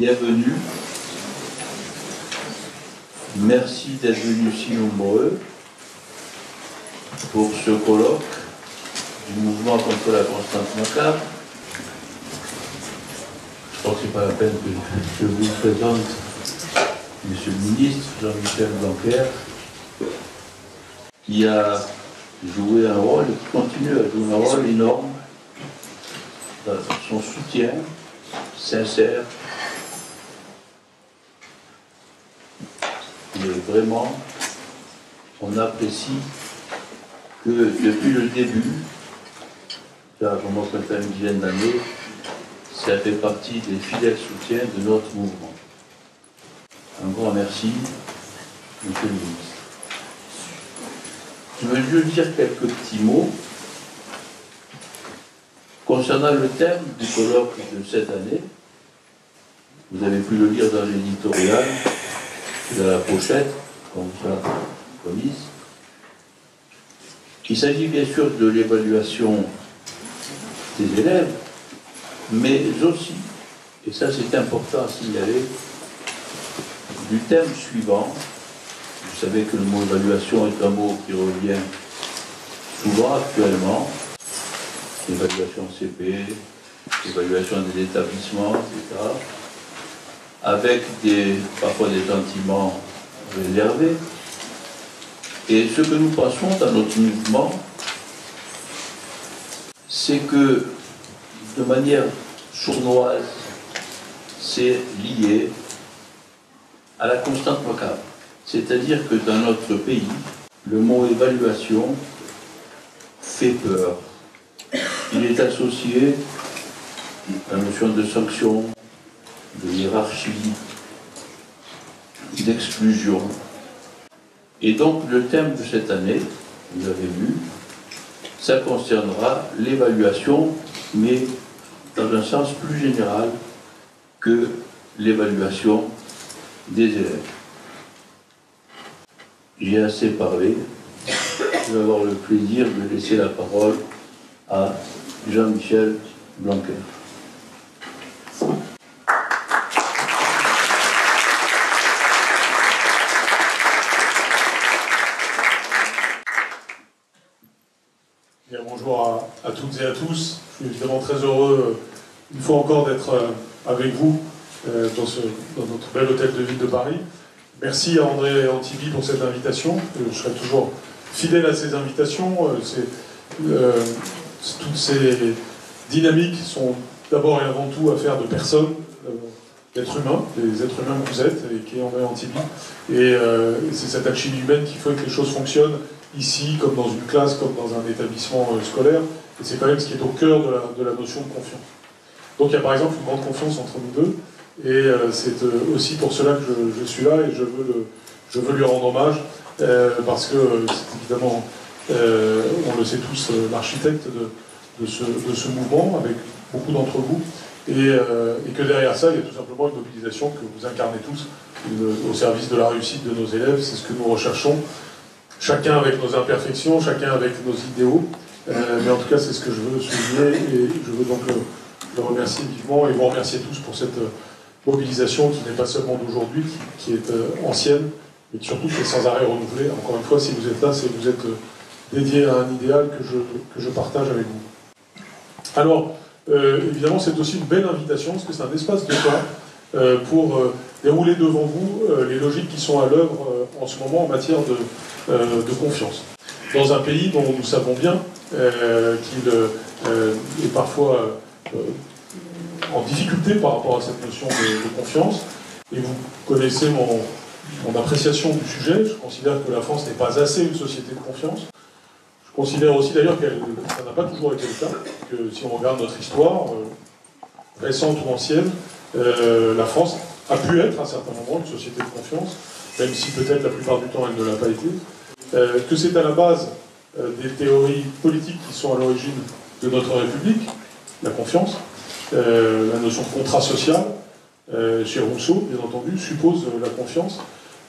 bienvenue. Merci d'être venus si nombreux pour ce colloque du mouvement contre la constante macabre. Je crois que ce n'est pas la peine que je vous présente Monsieur le ministre Jean-Michel Blanquer, qui a joué un rôle et qui continue à jouer un rôle énorme dans son soutien sincère. Et vraiment, on apprécie que depuis le début, ça commence à faire une dizaine d'années, ça fait partie des fidèles soutiens de notre mouvement. Un grand merci, Monsieur le ministre. Je veux juste dire quelques petits mots concernant le thème du colloque de cette année. Vous avez pu le lire dans l'éditorial, dans la pochette, comme ça, promise. Il s'agit bien sûr de l'évaluation des élèves, mais aussi, et ça c'est important à signaler, du thème suivant. Vous savez que le mot évaluation est un mot qui revient souvent actuellement. Évaluation CP, évaluation des établissements, etc. Avec parfois des sentiments réservés. Et ce que nous pensons dans notre mouvement, c'est que de manière sournoise, c'est lié à la constante macabre. C'est-à-dire que dans notre pays, le mot évaluation fait peur. Il est associé à la notion de sanction, de hiérarchie, d'exclusion. Et donc le thème de cette année, vous avez vu, ça concernera l'évaluation, mais dans un sens plus général que l'évaluation des élèves. J'ai assez parlé. Je vais avoir le plaisir de laisser la parole à Jean-Michel Blanquer. Bien, bonjour à toutes et à tous. Je suis évidemment très heureux, une fois encore, d'être avec vous dans notre bel hôtel de ville de Paris. Merci à André Antibi pour cette invitation. Je serai toujours fidèle à ces invitations. Toutes ces dynamiques sont d'abord et avant tout affaire de personnes, d'êtres humains, des êtres humains que vous êtes, et qui est André Antibi. Et c'est cette alchimie humaine qui fait que les choses fonctionnent ici, comme dans une classe, comme dans un établissement scolaire. Et c'est quand même ce qui est au cœur de la notion de confiance. Donc il y a par exemple une grande confiance entre nous deux. Et c'est aussi pour cela que je suis là et je veux lui rendre hommage parce que c'est évidemment, on le sait tous, l'architecte de ce mouvement avec beaucoup d'entre vous et que derrière ça, il y a tout simplement une mobilisation que vous incarnez tous au service de la réussite de nos élèves. C'est ce que nous recherchons, chacun avec nos imperfections, chacun avec nos idéaux, mais en tout cas c'est ce que je veux souligner et je veux donc le remercier vivement et vous remercier tous pour cette mobilisation qui n'est pas seulement d'aujourd'hui, qui est ancienne, mais surtout qui est sans arrêt renouvelée. Encore une fois, si vous êtes là, c'est que vous êtes dédié à un idéal que je partage avec vous. Alors, évidemment, c'est aussi une belle invitation, parce que c'est un espace de temps pour dérouler devant vous les logiques qui sont à l'œuvre en ce moment en matière de confiance. Dans un pays dont nous savons bien qu'il est parfois en difficulté par rapport à cette notion de confiance, et vous connaissez mon appréciation du sujet. Je considère que la France n'est pas assez une société de confiance. Je considère aussi d'ailleurs que ça n'a pas toujours été le cas, que si on regarde notre histoire, récente ou ancienne, la France a pu être à certains moments une société de confiance, même si peut-être la plupart du temps elle ne l'a pas été, que c'est à la base des théories politiques qui sont à l'origine de notre République, la confiance. La notion de contrat social, chez Rousseau, bien entendu, suppose la confiance.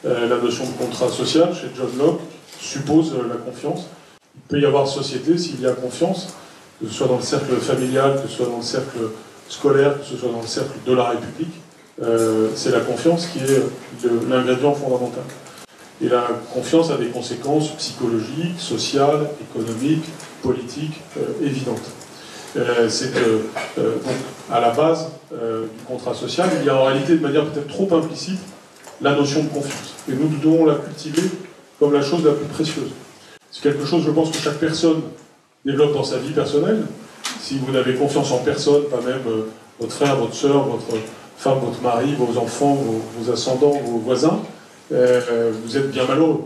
La notion de contrat social, chez John Locke, suppose la confiance. Il peut y avoir société s'il y a confiance, que ce soit dans le cercle familial, que ce soit dans le cercle scolaire, que ce soit dans le cercle de la République. c'est la confiance qui est l'ingrédient fondamental. Et la confiance a des conséquences psychologiques, sociales, économiques, politiques évidentes. C'est que, donc, à la base du contrat social, il y a en réalité, de manière peut-être trop implicite, la notion de confiance. Et nous devons la cultiver comme la chose la plus précieuse. C'est quelque chose, je pense, que chaque personne développe dans sa vie personnelle. Si vous n'avez confiance en personne, pas même votre frère, votre sœur, votre femme, votre mari, vos enfants, vos ascendants, vos voisins, vous êtes bien malheureux.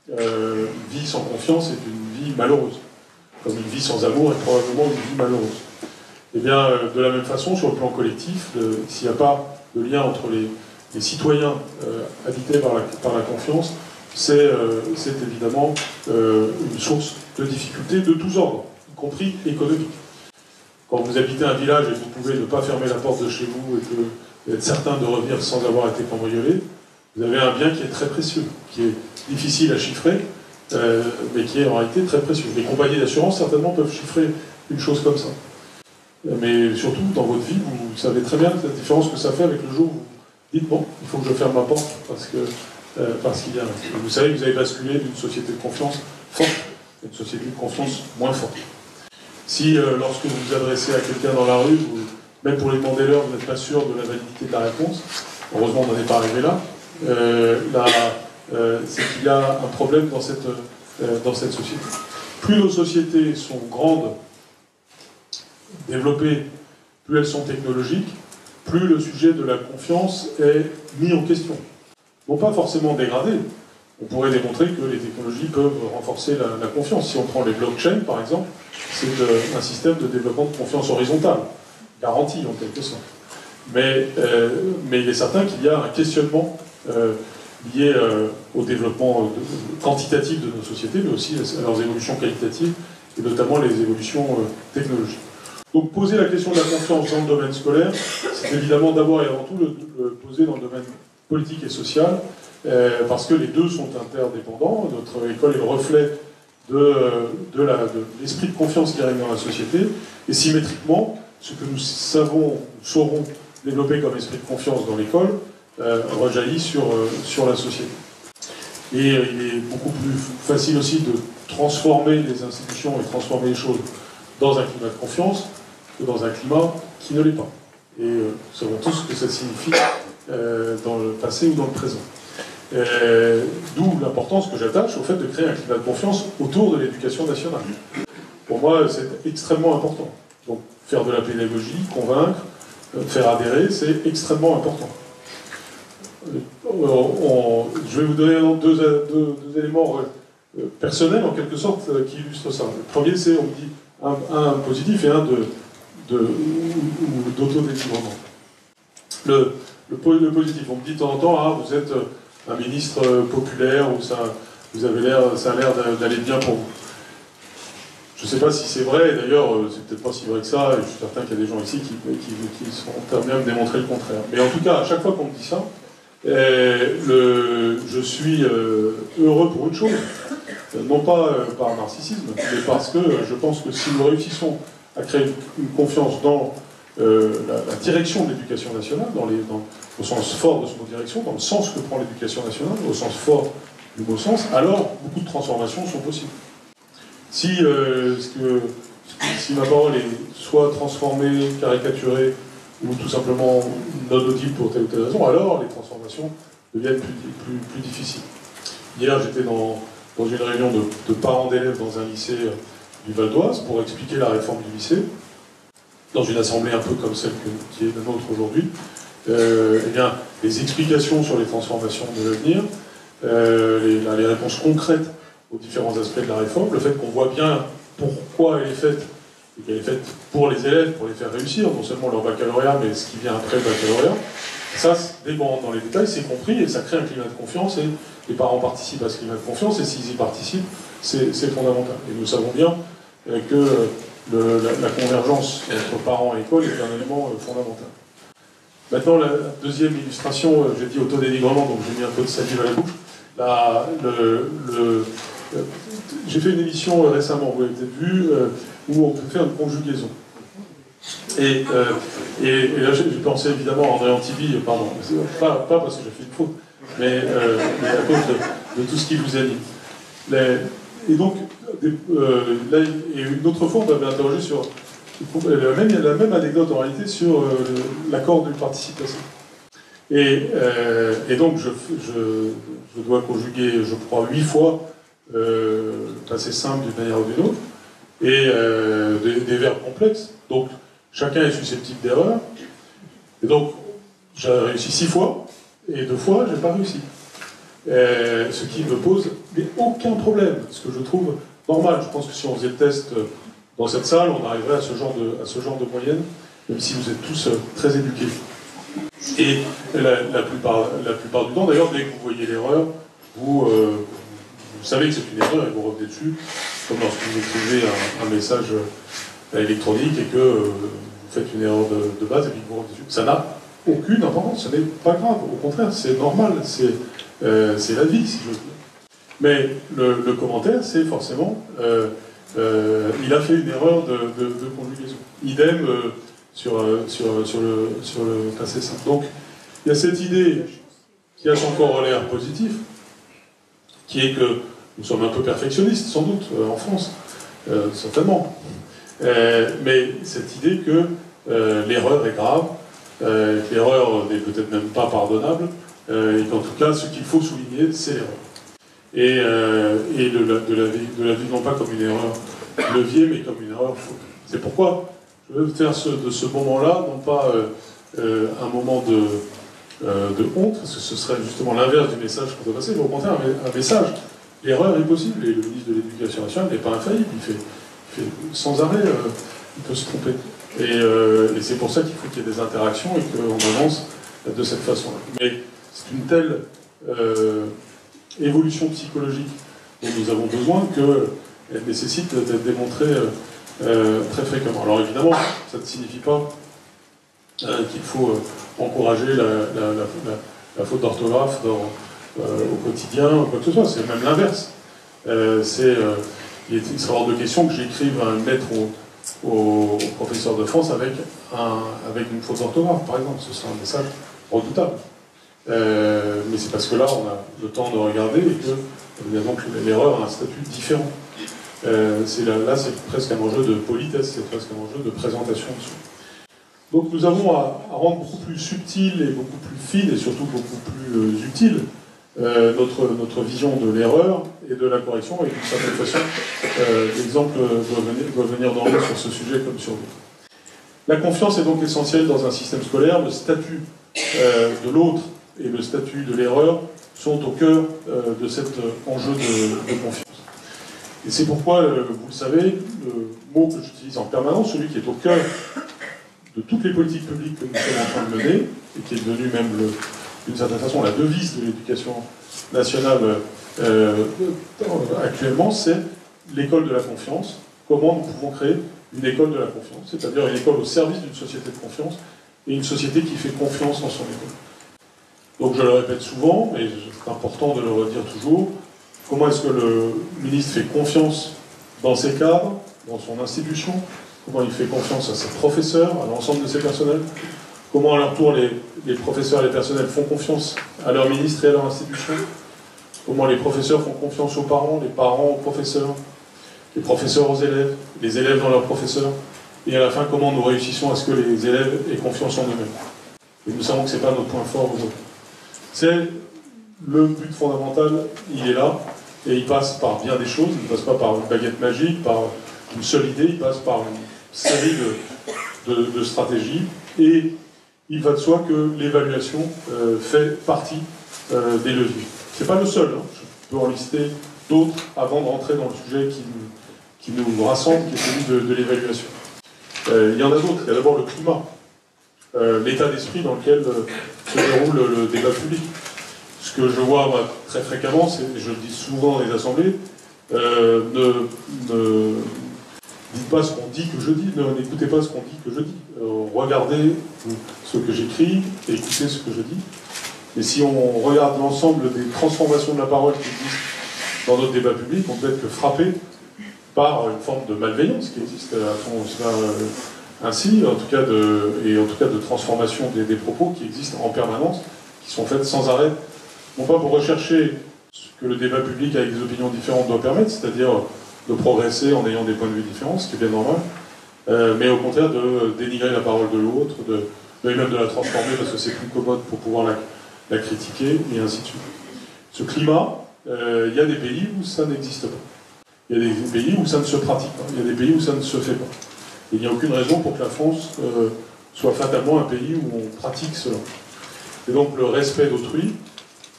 Une vie sans confiance est une vie malheureuse. Comme une vie sans amour est probablement une vie malheureuse. Et bien, de la même façon, sur le plan collectif, s'il n'y a pas de lien entre les citoyens habités par la confiance, c'est évidemment une source de difficultés de tous ordres, y compris économiques. Quand vous habitez un village et que vous pouvez ne pas fermer la porte de chez vous et être certain de revenir sans avoir été cambriolé, vous avez un bien qui est très précieux, qui est difficile à chiffrer, mais qui est en réalité très précieux. Les compagnies d'assurance, certainement, peuvent chiffrer une chose comme ça. Mais surtout, dans votre vie, vous savez très bien la différence que ça fait avec le jour où vous dites « bon, il faut que je ferme ma porte parce qu'il y a... » Vous savez que vous avez basculé d'une société de confiance forte à une société de confiance moins forte. Si, lorsque vous vous adressez à quelqu'un dans la rue, même pour lui demander l'heure, vous n'êtes pas sûr de la validité de la réponse, heureusement on n'en est pas arrivé là, c'est qu'il y a un problème dans cette société. Plus nos sociétés sont grandes, développées, plus elles sont technologiques, plus le sujet de la confiance est mis en question. Non pas forcément dégradé. On pourrait démontrer que les technologies peuvent renforcer la confiance. Si on prend les blockchains, par exemple, c'est un système de développement de confiance horizontale, garanti en quelque sorte. Mais il est certain qu'il y a un questionnement lié au développement quantitatif de nos sociétés, mais aussi à leurs évolutions qualitatives, et notamment les évolutions technologiques. Donc poser la question de la confiance dans le domaine scolaire, c'est évidemment d'abord et avant tout le poser dans le domaine politique et social, parce que les deux sont interdépendants. Notre école est le reflet de l'esprit de confiance qui règne dans la société, et symétriquement, ce que nous saurons développer comme esprit de confiance dans l'école rejaillit sur la société. Et il est beaucoup plus facile aussi de transformer les institutions et transformer les choses dans un climat de confiance que dans un climat qui ne l'est pas. Et nous savons tous ce que ça signifie dans le passé ou dans le présent. D'où l'importance que j'attache au fait de créer un climat de confiance autour de l'éducation nationale. Pour moi, c'est extrêmement important. Donc, faire de la pédagogie, convaincre, faire adhérer, c'est extrêmement important. Je vais vous donner deux éléments personnels, en quelque sorte, qui illustrent ça. Le premier, c'est, on me dit, un positif et un d'autodénigrement. Le positif, on me dit de temps en temps, ah, vous êtes un ministre populaire, ou ça a l'air d'aller bien pour vous. Je ne sais pas si c'est vrai, d'ailleurs, c'est peut-être pas si vrai que ça, et je suis certain qu'il y a des gens ici qui sont amenés à me démontrer le contraire. Mais en tout cas, à chaque fois qu'on me dit ça, je suis heureux pour une chose, non pas par narcissisme, mais parce que je pense que si nous réussissons à créer une confiance dans la direction de l'éducation nationale, au sens fort de ce mot direction, dans le sens que prend l'éducation nationale, au sens fort du mot sens, alors beaucoup de transformations sont possibles. Si ma parole est soit transformée, caricaturée, ou tout simplement non audible pour telle ou telle raison, alors les transformations deviennent plus difficiles. Hier, j'étais dans une réunion de parents d'élèves dans un lycée du Val d'Oise pour expliquer la réforme du lycée, dans une assemblée un peu comme celle qui est la nôtre aujourd'hui. Eh bien, les explications sur les transformations de l'avenir, les réponses concrètes aux différents aspects de la réforme, le fait qu'on voit bien pourquoi elle est faite, et qu'elle est faite pour les élèves, pour les faire réussir, non seulement leur baccalauréat, mais ce qui vient après le baccalauréat. Ça, dès qu'on rentre dans les détails, c'est compris, et ça crée un climat de confiance, et les parents participent à ce climat de confiance, et s'ils y participent, c'est fondamental. Et nous savons bien que la convergence entre parents et école est un élément fondamental. Maintenant, la deuxième illustration, j'ai dit autodénigrement, donc j'ai mis un peu de salive à la bouche. J'ai fait une émission récemment, vous l'avez peut-être vu, où on peut faire une conjugaison. Et là, j'ai pensé évidemment à André Antibi, pardon, pas parce que j'ai fait une faute, mais à cause de tout ce qui vous anime. Et donc, là, et une autre fois, on m'avait interrogé sur la même anecdote en réalité sur l'accord de participation. Et donc, je dois conjuguer, je crois, 8 fois, assez simple d'une manière ou d'une autre, et des verbes complexes. Donc, chacun est susceptible d'erreur. Et donc, j'ai réussi 6 fois, et 2 fois, je n'ai pas réussi. Ce qui me pose aucun problème, ce que je trouve normal. Je pense que si on faisait le test dans cette salle, on arriverait à ce genre de moyenne, même si vous êtes tous très éduqués. Et la plupart du temps, d'ailleurs, dès que vous voyez l'erreur, vous savez que c'est une erreur et vous revenez dessus, comme lorsque vous écrivez un message électronique et que vous faites une erreur de base et puis vous revenez dessus. Ça n'a aucune importance, ce n'est pas grave, au contraire, c'est normal, c'est la vie, si je veux dire. Mais le commentaire, c'est forcément, il a fait une erreur de conjugaison. Idem sur le passé simple. Donc, il y a cette idée qui a son corollaire positif, qui est que nous sommes un peu perfectionnistes, sans doute, en France, certainement. Mais cette idée que l'erreur est grave, que l'erreur n'est peut-être même pas pardonnable, et qu'en tout cas, ce qu'il faut souligner, c'est l'erreur. Et de la vie non pas comme une erreur levier, mais comme une erreur faute. C'est pourquoi je veux faire de ce moment-là, non pas un moment de honte, parce que ce serait justement l'inverse du message qu'on doit passer, mais au contraire, un message. L'erreur est possible, et le ministre de l'Éducation nationale n'est pas infaillible, il fait sans arrêt, il peut se tromper. Et c'est pour ça qu'il faut qu'il y ait des interactions et qu'on avance de cette façon-là. Mais c'est une telle évolution psychologique dont nous avons besoin qu'elle nécessite d'être démontrée très fréquemment. Alors évidemment, ça ne signifie pas qu'il faut encourager la faute d'orthographe au quotidien ou quoi que ce soit, c'est même l'inverse. Il sera hors de question que j'écrive une lettre au professeur de France avec une faute d'orthographe, par exemple. Ce sera un message redoutable. Mais c'est parce que là, on a le temps de regarder et que, évidemment, l'erreur a un statut différent. Là, c'est presque un enjeu de politesse, c'est presque un enjeu de présentation dessus. Donc nous avons à rendre beaucoup plus subtil et beaucoup plus fine et surtout beaucoup plus utile notre vision de l'erreur et de la correction, et d'une certaine façon, l'exemple doit venir d'en haut sur ce sujet comme sur d'autres. La confiance est donc essentielle dans un système scolaire. Le statut de l'autre et le statut de l'erreur sont au cœur de cet enjeu de confiance. Et c'est pourquoi, vous le savez, le mot que j'utilise en permanence, celui qui est au cœur de toutes les politiques publiques que nous sommes en train de mener, et qui est devenu même, d'une certaine façon, la devise de l'éducation nationale actuellement, c'est l'école de la confiance. Comment nous pouvons créer une école de la confiance, c'est-à-dire une école au service d'une société de confiance, et une société qui fait confiance en son école. Donc je le répète souvent, mais c'est important de le redire toujours, comment est-ce que le ministre fait confiance dans ses cadres, dans son institution, comment il fait confiance à ses professeurs, à l'ensemble de ses personnels, comment à leur tour les professeurs et les personnels font confiance à leur ministre et à leur institution, comment les professeurs font confiance aux parents, les parents aux professeurs, les professeurs aux élèves, les élèves dans leurs professeurs, et à la fin, comment nous réussissons à ce que les élèves aient confiance en eux-mêmes. Et nous savons que ce n'est pas notre point fort aujourd'hui. C'est le but fondamental, il est là, et il passe par bien des choses, il ne passe pas par une baguette magique, par une seule idée, il passe par une série de stratégies, et il va de soi que l'évaluation fait partie des leviers. Ce n'est pas le seul, hein. Je peux en lister d'autres avant de rentrer dans le sujet qui nous rassemble, qui est celui de l'évaluation. Il y en a d'autres. Il y a d'abord le climat, l'état d'esprit dans lequel se déroule le débat public. Ce que je vois moi, très fréquemment, je le dis souvent dans les assemblées, ne dites pas ce qu'on dit que je dis, n'écoutez pas ce qu'on dit que je dis. Regardez ce que j'écris et écoutez ce que je dis. Et si on regarde l'ensemble des transformations de la parole qui existent dans notre débat public, on peut être que frappé par une forme de malveillance qui existe à fond, ainsi, en tout cas de transformation des propos qui existent en permanence, qui sont faites sans arrêt, non pas pour rechercher ce que le débat public avec des opinions différentes doit permettre, c'est-à-dire de progresser en ayant des points de vue différents, ce qui est bien normal, mais au contraire de dénigrer la parole de l'autre, même de la transformer parce que c'est plus commode pour pouvoir la critiquer, et ainsi de suite. Ce climat, il y a des pays où ça n'existe pas. Il y a des pays où ça ne se pratique pas. Il y a des pays où ça ne se fait pas. Et il n'y a aucune raison pour que la France soit fatalement un pays où on pratique cela. Et donc le respect d'autrui,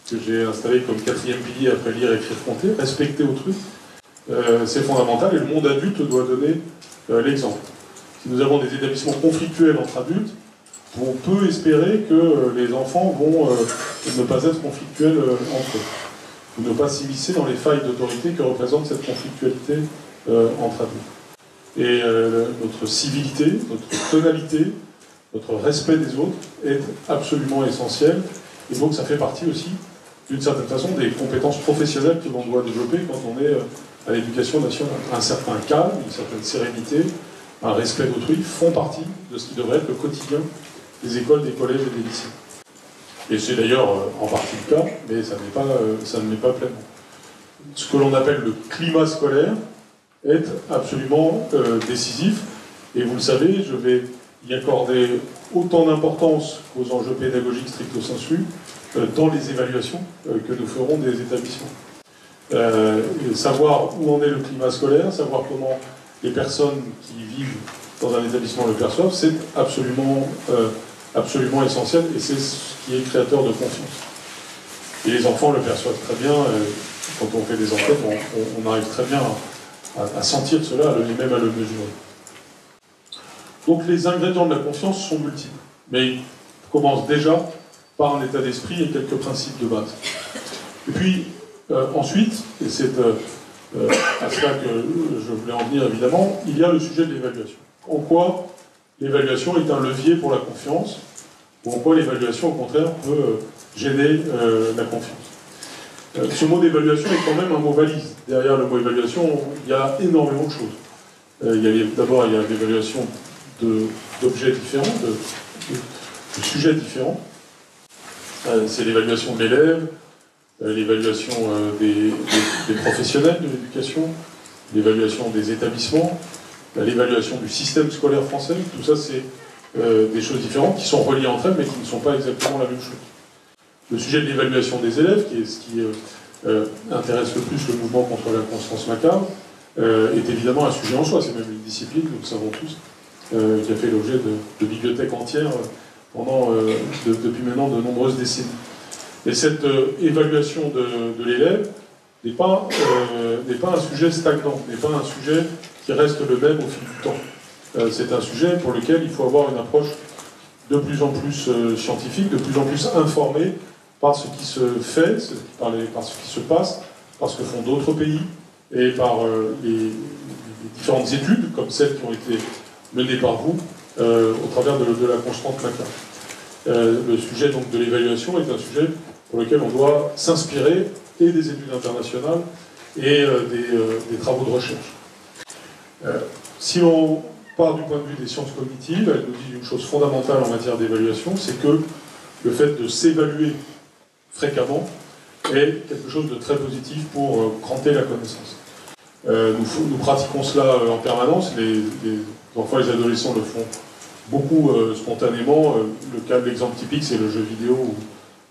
que j'ai installé comme 4e pilier après lire, écrire, compter, respecter autrui, c'est fondamental et le monde adulte doit donner l'exemple. Si nous avons des établissements conflictuels entre adultes, on peut espérer que les enfants vont ne pas être conflictuels entre eux, ou ne pas s'immiscer dans les failles d'autorité que représente cette conflictualité entre adultes. Et notre civilité, notre tonalité, notre respect des autres est absolument essentiel, et donc ça fait partie aussi, d'une certaine façon, des compétences professionnelles que l'on doit développer quand on est à l'éducation nationale. Un certain calme, une certaine sérénité, un respect d'autrui font partie de ce qui devrait être le quotidien des écoles, des collèges et des lycées. Et c'est d'ailleurs en partie le cas, mais ça ne l'est pas pleinement. Ce que l'on appelle le climat scolaire est absolument décisif, et vous le savez, je vais y accorder autant d'importance qu'aux enjeux pédagogiques stricto sensu dans les évaluations que nous ferons des établissements. Savoir où en est le climat scolaire, savoir comment les personnes qui vivent dans un établissement le perçoivent, c'est absolument essentiel, et c'est ce qui est créateur de confiance. Et les enfants le perçoivent très bien, quand on fait des enquêtes, on arrive très bien à sentir cela, et même à le mesurer. Donc les ingrédients de la confiance sont multiples, mais ils commencent déjà par un état d'esprit et quelques principes de base. Et puis, ensuite, et c'est à cela que je voulais en venir évidemment, il y a le sujet de l'évaluation. En quoi l'évaluation est un levier pour la confiance, ou en quoi l'évaluation, au contraire, peut gêner la confiance. Ce mot d'évaluation est quand même un mot valise. Derrière le mot évaluation, il y a énormément de choses. D'abord, il y a l'évaluation d'objets différents, de sujets différents. C'est l'évaluation de l'élève, l'évaluation des professionnels de l'éducation, l'évaluation des établissements, l'évaluation du système scolaire français. Tout ça, c'est des choses différentes qui sont reliées entre elles, mais qui ne sont pas exactement la même chose. Le sujet de l'évaluation des élèves, qui est ce qui intéresse le plus le mouvement contre la constance macabre, est évidemment un sujet en soi. C'est même une discipline, nous le savons tous, qui a fait l'objet de bibliothèques entières depuis maintenant de nombreuses décennies. Et cette évaluation de l'élève n'est pas un sujet stagnant, n'est pas un sujet qui reste le même au fil du temps. C'est un sujet pour lequel il faut avoir une approche de plus en plus scientifique, de plus en plus informée par ce qui se fait, par ce qui se passe, par ce que font d'autres pays, et par les différentes études, comme celles qui ont été menées par vous, au travers de la constante macabre. Le sujet donc, de l'évaluation est un sujet pour lequel on doit s'inspirer et des études internationales et des travaux de recherche. Si l'on part du point de vue des sciences cognitives, elle nous dit une chose fondamentale en matière d'évaluation, c'est que le fait de s'évaluer fréquemment est quelque chose de très positif pour cranter la connaissance. Nous pratiquons cela en permanence, les enfants et les adolescents le font beaucoup spontanément. Le cas de l'exemple typique, c'est le jeu vidéo où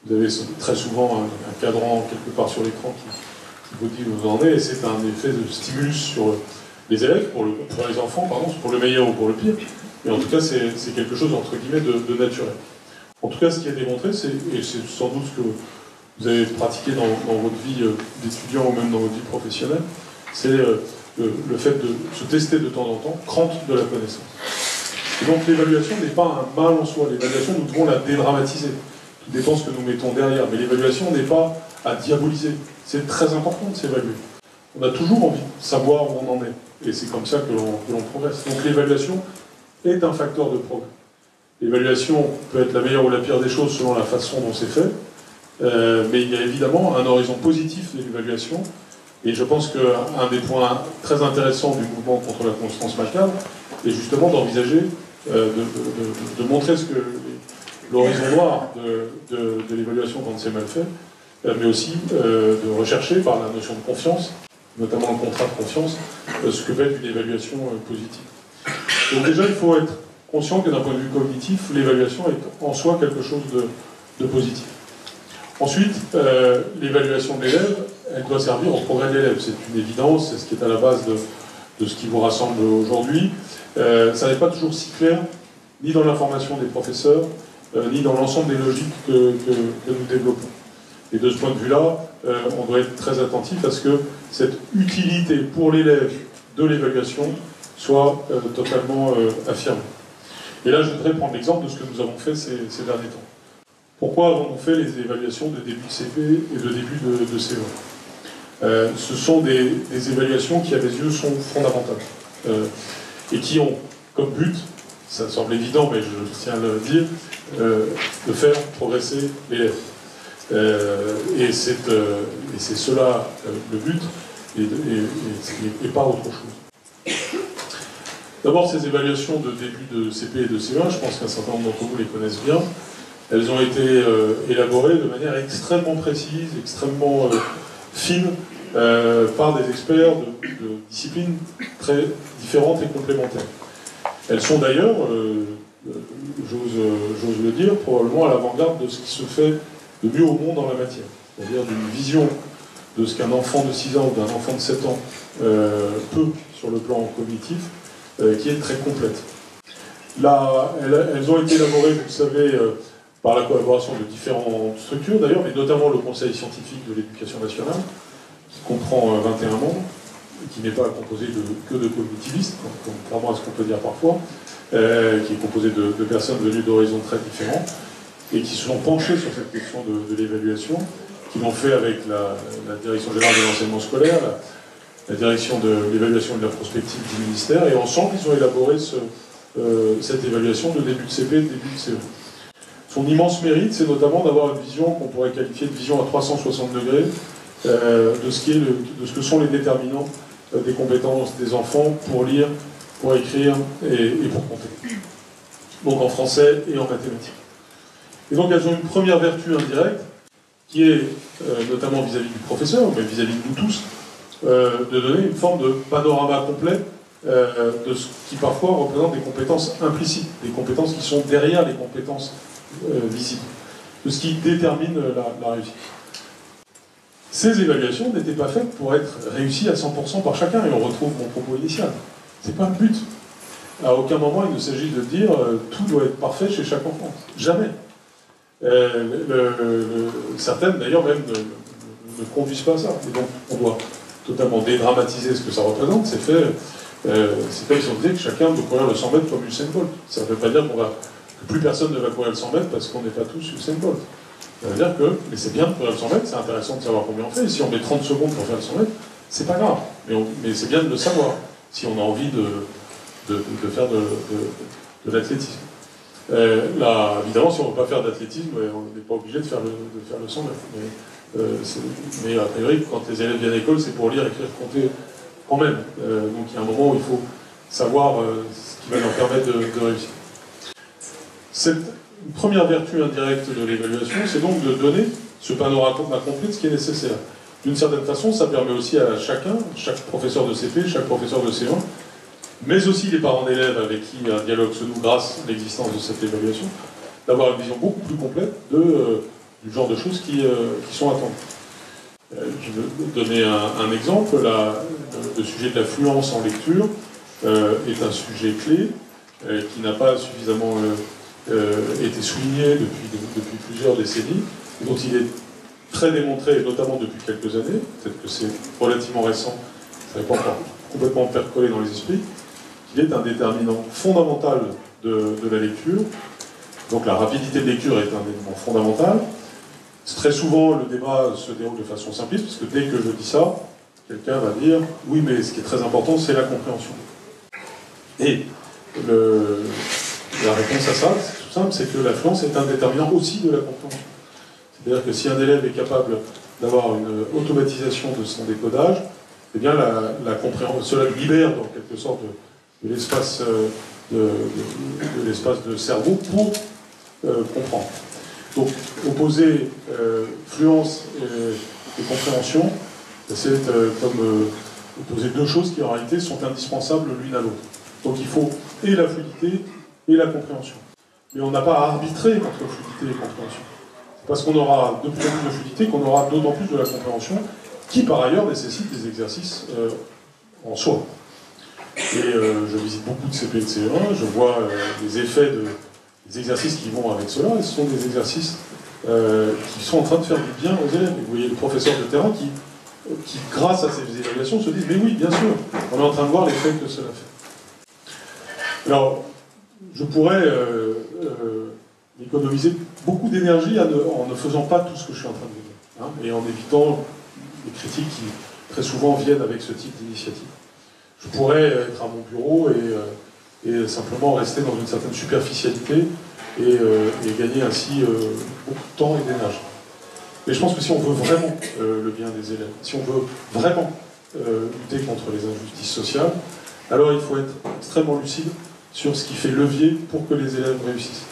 vous avez très souvent un cadran quelque part sur l'écran qui vous dit où vous en êtes, et c'est un effet de stimulus sur les élèves, pour les enfants, pardon, pour le meilleur ou pour le pire, mais en tout cas c'est quelque chose entre guillemets de naturel. En tout cas, ce qui est démontré, et c'est sans doute ce que vous avez pratiqué dans votre vie d'étudiant ou même dans votre vie professionnelle, c'est le fait de se tester de temps en temps, crante de la connaissance. Et donc l'évaluation n'est pas un mal en soi, l'évaluation nous devons la dédramatiser. Tout dépend de ce que nous mettons derrière, mais l'évaluation n'est pas à diaboliser. C'est très important de s'évaluer. On a toujours envie de savoir où on en est, et c'est comme ça que l'on progresse. Donc l'évaluation est un facteur de progrès. L'évaluation peut être la meilleure ou la pire des choses selon la façon dont c'est fait, mais il y a évidemment un horizon positif de l'évaluation, et je pense qu'un des points très intéressants du mouvement contre la constance macabre est justement d'envisager de montrer ce que l'horizon noir de l'évaluation quand c'est mal fait, mais aussi de rechercher par la notion de confiance, notamment le contrat de confiance, ce que peut être une évaluation positive. Donc déjà, il faut être conscient que d'un point de vue cognitif, l'évaluation est en soi quelque chose de positif. Ensuite, l'évaluation de l'élève, elle doit servir au progrès de l'élève. C'est une évidence, c'est ce qui est à la base de ce qui vous rassemble aujourd'hui. Ça n'est pas toujours si clair, ni dans l'information des professeurs, ni dans l'ensemble des logiques que nous développons. Et de ce point de vue-là, on doit être très attentif à ce que cette utilité pour l'élève de l'évaluation soit totalement affirmée. Et là, je voudrais prendre l'exemple de ce que nous avons fait ces derniers temps. Pourquoi avons-nous fait les évaluations de début de CP et de début de CE1 Ce sont des évaluations qui, à mes yeux, sont fondamentales et qui ont comme but, ça semble évident, mais je tiens à le dire, de faire progresser l'élève. Et c'est cela le but, et pas autre chose. D'abord, ces évaluations de début de CP et de CE1, je pense qu'un certain nombre d'entre vous les connaissent bien. Elles ont été élaborées de manière extrêmement précise, extrêmement fine, par des experts de disciplines très différentes et complémentaires. Elles sont d'ailleurs, j'ose le dire, probablement à l'avant-garde de ce qui se fait de mieux au monde en la matière. C'est-à-dire d'une vision de ce qu'un enfant de 6 ans ou d'un enfant de 7 ans peut sur le plan cognitif, qui est très complète. Là, elles ont été élaborées, vous le savez, par la collaboration de différentes structures d'ailleurs, mais notamment le Conseil scientifique de l'éducation nationale, qui comprend 21 membres, qui n'est pas composé que de cognitivistes, contrairement à ce qu'on peut dire parfois, qui est composé de personnes venues d'horizons très différents, et qui se sont penchés sur cette question de l'évaluation, qui l'ont fait avec la Direction générale de l'enseignement scolaire, la Direction de l'évaluation et de la prospective du ministère, et ensemble ils ont élaboré cette évaluation de début de CP et de début de CE. Son immense mérite, c'est notamment d'avoir une vision qu'on pourrait qualifier de vision à 360 degrés de ce que sont les déterminants des compétences des enfants pour lire, pour écrire et pour compter. Donc en français et en mathématiques. Et donc elles ont une première vertu indirecte, qui est, notamment vis-à-vis du professeur, mais vis-à-vis de nous tous, de donner une forme de panorama complet de ce qui parfois représente des compétences implicites, des compétences qui sont derrière les compétences visibles, de ce qui détermine la réussite. Ces évaluations n'étaient pas faites pour être réussies à 100% par chacun, et on retrouve mon propos initial. C'est pas le but. À aucun moment il ne s'agit de dire tout doit être parfait chez chaque enfant. Jamais. Certaines d'ailleurs même ne conduisent pas à ça. Et donc on doit totalement dédramatiser ce que ça représente. C'est fait. C'est comme si on disait que chacun doit courir le 100 mètres comme Usain Bolt. Ça ne veut pas dire que plus personne ne va courir le 100 mètres parce qu'on n'est pas tous Usain Bolt. Ça veut dire que, mais c'est bien de courir le 100 mètres, c'est intéressant de savoir combien on fait. Et si on met 30 secondes pour faire le 100 mètres, c'est pas grave. Mais c'est bien de le savoir, si on a envie de faire de l'athlétisme. Là, évidemment, si on ne veut pas faire d'athlétisme, on n'est pas obligé de faire le 100 mètres. Mais a priori, quand les élèves viennent à l'école, c'est pour lire, écrire, compter quand même. Donc il y a un moment où il faut savoir ce qui va leur permettre de réussir. Cette première vertu indirecte de l'évaluation, c'est donc de donner ce panorama complet de ce qui est nécessaire. D'une certaine façon, ça permet aussi à chacun, chaque professeur de CP, chaque professeur de C1, mais aussi les parents d'élèves avec qui un dialogue se noue grâce à l'existence de cette évaluation, d'avoir une vision beaucoup plus complète du genre de choses qui sont attendues. Je vais donner un exemple. Le sujet de l'affluence en lecture est un sujet clé qui n'a pas suffisamment été souligné depuis plusieurs décennies, dont il est très démontré, notamment depuis quelques années, peut-être que c'est relativement récent, ça n'est pas encore complètement percolé dans les esprits, qu'il est un déterminant fondamental de la lecture. Donc la rapidité de lecture est un élément fondamental. Très souvent, le débat se déroule de façon simpliste, parce que dès que je dis ça, quelqu'un va dire « oui, mais ce qui est très important, c'est la compréhension ». Et la réponse à ça, c'est tout simple, c'est que l'affluence est un déterminant aussi de la compréhension. C'est-à-dire que si un élève est capable d'avoir une automatisation de son décodage, eh bien la compréhension, cela libère dans quelque sorte de l'espace de l'espace de cerveau pour comprendre. Donc, opposer fluence et compréhension, c'est comme opposer deux choses qui en réalité sont indispensables l'une à l'autre. Donc il faut et la fluidité et la compréhension. Mais on n'a pas à arbitrer entre fluidité et compréhension. C'est parce qu'on aura de plus en plus de fluidité qu'on aura d'autant plus de la compréhension, qui par ailleurs nécessite des exercices en soi. Et je visite beaucoup de CP et de CE1, je vois les effets des exercices qui vont avec cela, et ce sont des exercices qui sont en train de faire du bien aux élèves. Et vous voyez le professeur de terrain qui, grâce à ces évaluations, se dit « mais oui, bien sûr, on est en train de voir l'effet que cela fait ». Alors, je pourrais économiser beaucoup d'énergie en ne faisant pas tout ce que je suis en train de dire, hein, et en évitant les critiques qui, très souvent, viennent avec ce type d'initiative. Je pourrais être à mon bureau et simplement rester dans une certaine superficialité et gagner ainsi beaucoup de temps et d'énergie. Mais je pense que si on veut vraiment le bien des élèves, si on veut vraiment lutter contre les injustices sociales, alors il faut être extrêmement lucide sur ce qui fait levier pour que les élèves réussissent.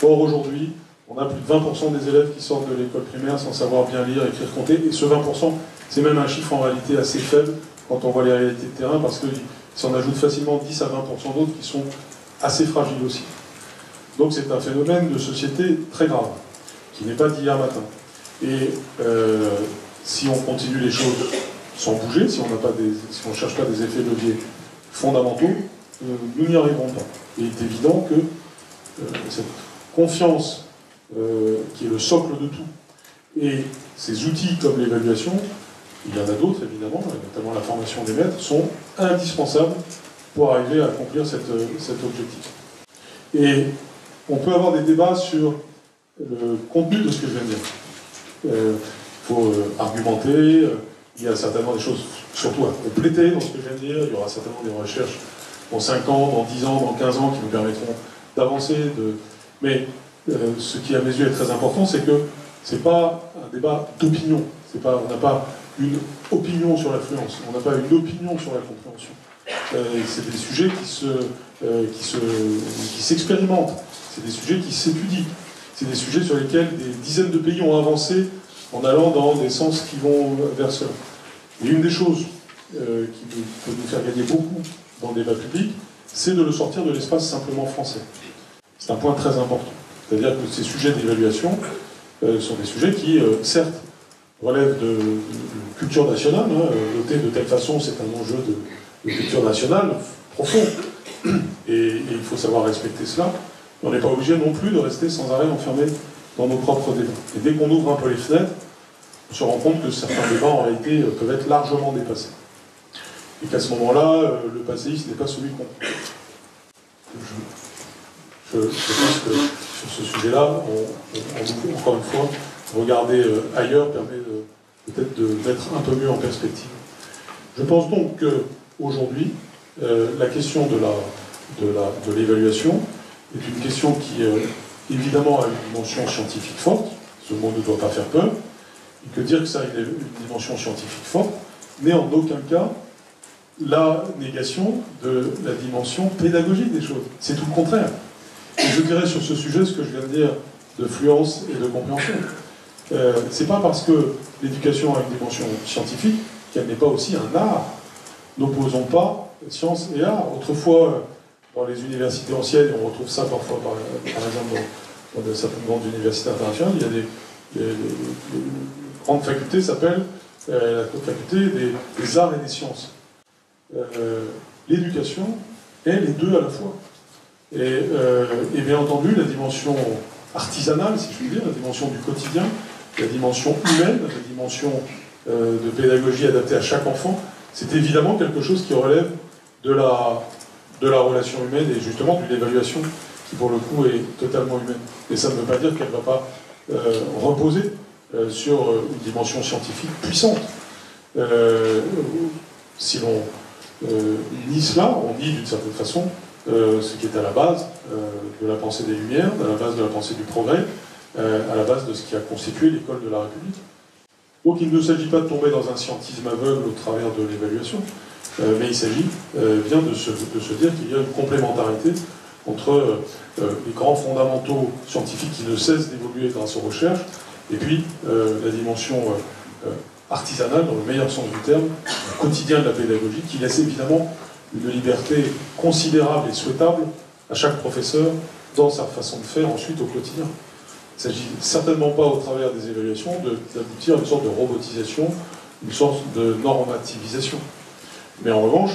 Or, aujourd'hui, on a plus de 20% des élèves qui sortent de l'école primaire sans savoir bien lire, écrire, compter, et ce 20%, c'est même un chiffre en réalité assez faible quand on voit les réalités de terrain, parce que si on ajoute facilement 10 à 20% d'autres qui sont assez fragiles aussi. Donc c'est un phénomène de société très grave, qui n'est pas d'hier matin. Et si on continue les choses sans bouger, si on ne cherche pas des effets leviers fondamentaux, nous n'y arriverons pas. Et il est évident que cette confiance, qui est le socle de tout, et ces outils comme l'évaluation, il y en a d'autres évidemment, notamment la formation des maîtres, sont indispensables pour arriver à accomplir cet objectif. Et on peut avoir des débats sur le contenu de ce que je viens de dire. Il faut argumenter, il y a certainement des choses, surtout à compléter dans ce que je viens de dire, il y aura certainement des recherches dans 5 ans, dans 10 ans, dans 15 ans qui nous permettront d'avancer. Mais ce qui à mes yeux est très important, c'est que ce n'est pas un débat d'opinion. On n'a pas une opinion sur l'affluence, on n'a pas une opinion sur la compréhension. C'est des sujets qui s'expérimentent, c'est des sujets qui s'étudient, c'est des sujets sur lesquels des dizaines de pays ont avancé en allant dans des sens qui vont vers cela. Et une des choses qui peut nous faire gagner beaucoup dans le débat public, c'est de le sortir de l'espace simplement français. C'est un point très important. C'est-à-dire que ces sujets d'évaluation sont des sujets qui, certes, relèvent de culture nationale. Noter de telle façon, c'est un enjeu de culture nationale profond. Et il faut savoir respecter cela. On n'est pas obligé non plus de rester sans arrêt enfermé dans nos propres débats. Et dès qu'on ouvre un peu les fenêtres, on se rend compte que certains débats, en réalité, peuvent être largement dépassés. Et qu'à ce moment-là, le passéiste n'est pas celui qu'on... Je pense que sur ce sujet-là, encore une fois, regarder ailleurs permet peut-être de mettre un peu mieux en perspective. Je pense donc qu'aujourd'hui, la question de l'évaluation est une question qui, évidemment, a une dimension scientifique forte. Ce mot ne doit pas faire peur. Et que dire que ça a une dimension scientifique forte n'est en aucun cas la négation de la dimension pédagogique des choses. C'est tout le contraire. Et je dirais sur ce sujet ce que je viens de dire de fluence et de compréhension. C'est pas parce que l'éducation a une dimension scientifique qu'elle n'est pas aussi un art. N'opposons pas science et art. Autrefois, dans les universités anciennes, on retrouve ça parfois, par exemple, dans certaines grandes universités internationales, il y a des grandes facultés s'appellent la faculté des arts et des sciences. L'éducation est les deux à la fois. Et bien entendu, la dimension artisanale, si je puis dire, la dimension du quotidien, la dimension humaine, la dimension de pédagogie adaptée à chaque enfant, c'est évidemment quelque chose qui relève de la relation humaine et justement de l'évaluation qui pour le coup est totalement humaine. Et ça ne veut pas dire qu'elle ne va pas reposer sur une dimension scientifique puissante. Si l'on nie cela, on nie d'une certaine façon ce qui est à la base de la pensée des Lumières, à la base de la pensée du progrès, à la base de ce qui a constitué l'école de la République. Donc il ne s'agit pas de tomber dans un scientisme aveugle au travers de l'évaluation, mais il s'agit bien de se dire qu'il y a une complémentarité entre les grands fondamentaux scientifiques qui ne cessent d'évoluer grâce aux recherches, et puis la dimension artisanale, dans le meilleur sens du terme, du quotidien de la pédagogie, qui laisse évidemment une liberté considérable et souhaitable à chaque professeur dans sa façon de faire ensuite au quotidien. Il ne s'agit certainement pas, au travers des évaluations, d'aboutir à une sorte de robotisation, une sorte de normativisation. Mais en revanche,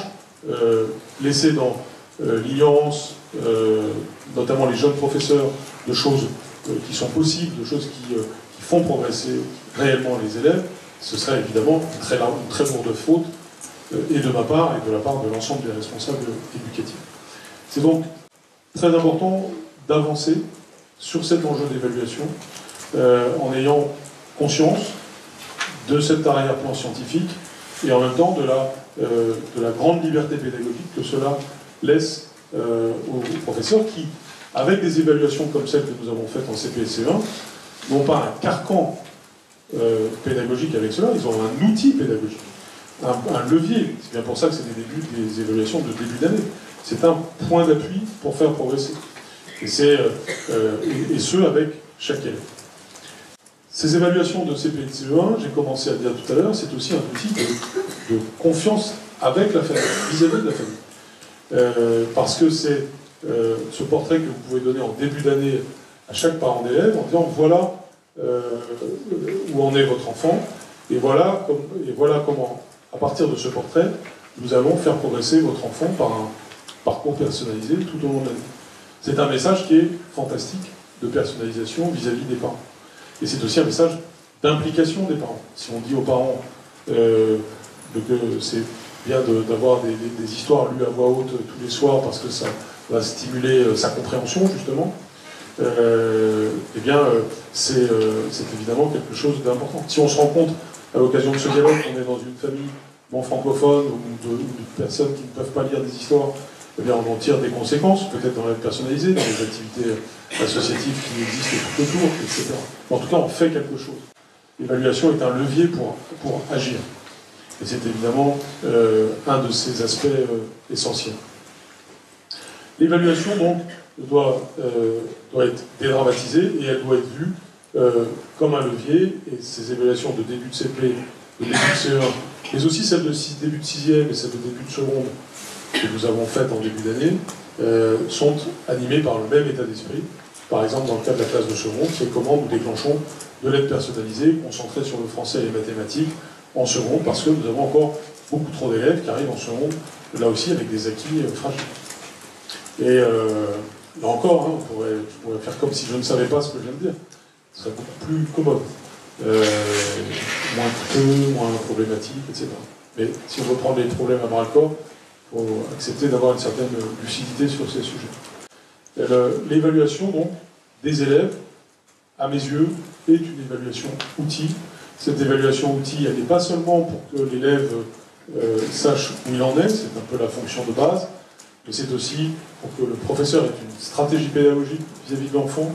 laisser dans l'ignorance, notamment les jeunes professeurs, de choses qui sont possibles, de choses qui font progresser réellement les élèves, ce serait évidemment une très lourde faute, et de ma part, et de la part de l'ensemble des responsables éducatifs. C'est donc très important d'avancer sur cet enjeu d'évaluation, en ayant conscience de cet arrière-plan scientifique, et en même temps de la grande liberté pédagogique que cela laisse aux professeurs qui, avec des évaluations comme celles que nous avons faites en CP et CE1, n'ont pas un carcan pédagogique avec cela, ils ont un outil pédagogique, un levier. C'est bien pour ça que c'est des évaluations de début d'année. C'est un point d'appui pour faire progresser. Et ce, avec chaque élève. Ces évaluations de CP et de CE1, j'ai commencé à dire tout à l'heure, c'est aussi un outil de confiance avec la famille, vis-à-vis de la famille. Parce que c'est ce portrait que vous pouvez donner en début d'année à chaque parent d'élève en disant voilà où en est votre enfant, et voilà comment, à partir de ce portrait, nous allons faire progresser votre enfant par un parcours personnalisé tout au long de l'année. C'est un message qui est fantastique de personnalisation vis-à-vis des parents. Et c'est aussi un message d'implication des parents. Si on dit aux parents que c'est bien d'avoir des histoires lues à voix haute tous les soirs parce que ça va stimuler sa compréhension, justement, eh bien, c'est évidemment quelque chose d'important. Si on se rend compte, à l'occasion de ce dialogue, qu'on est dans une famille non francophone ou de personnes qui ne peuvent pas lire des histoires, eh bien, on en tire des conséquences, peut-être dans l'aide personnalisée, dans les activités associatives qui existent tout autour, etc. En tout cas, on fait quelque chose. L'évaluation est un levier pour agir. Et c'est évidemment un de ces aspects essentiels. L'évaluation, donc, doit être dédramatisée et elle doit être vue comme un levier. Et ces évaluations de début de CP, de début de CE1, mais aussi celles de début de 6e et celles de début de seconde que nous avons faites en début d'année, sont animées par le même état d'esprit. Par exemple, dans le cas de la classe de seconde, c'est comment nous déclenchons de l'aide personnalisée, concentrée sur le français et les mathématiques, en seconde, parce que nous avons encore beaucoup trop d'élèves qui arrivent en seconde, là aussi avec des acquis fragiles. Et là encore, hein, je pourrais faire comme si je ne savais pas ce que je viens de dire. Ce serait beaucoup plus commode. Moins coûteux, moins problématique, etc. Mais si on veut prendre les problèmes à bras-le-corps, il faut accepter d'avoir une certaine lucidité sur ces sujets. L'évaluation, donc, des élèves, à mes yeux, est une évaluation outil. Cette évaluation outil, elle n'est pas seulement pour que l'élève sache où il en est, c'est un peu la fonction de base, mais c'est aussi pour que le professeur ait une stratégie pédagogique vis-à-vis de l'enfant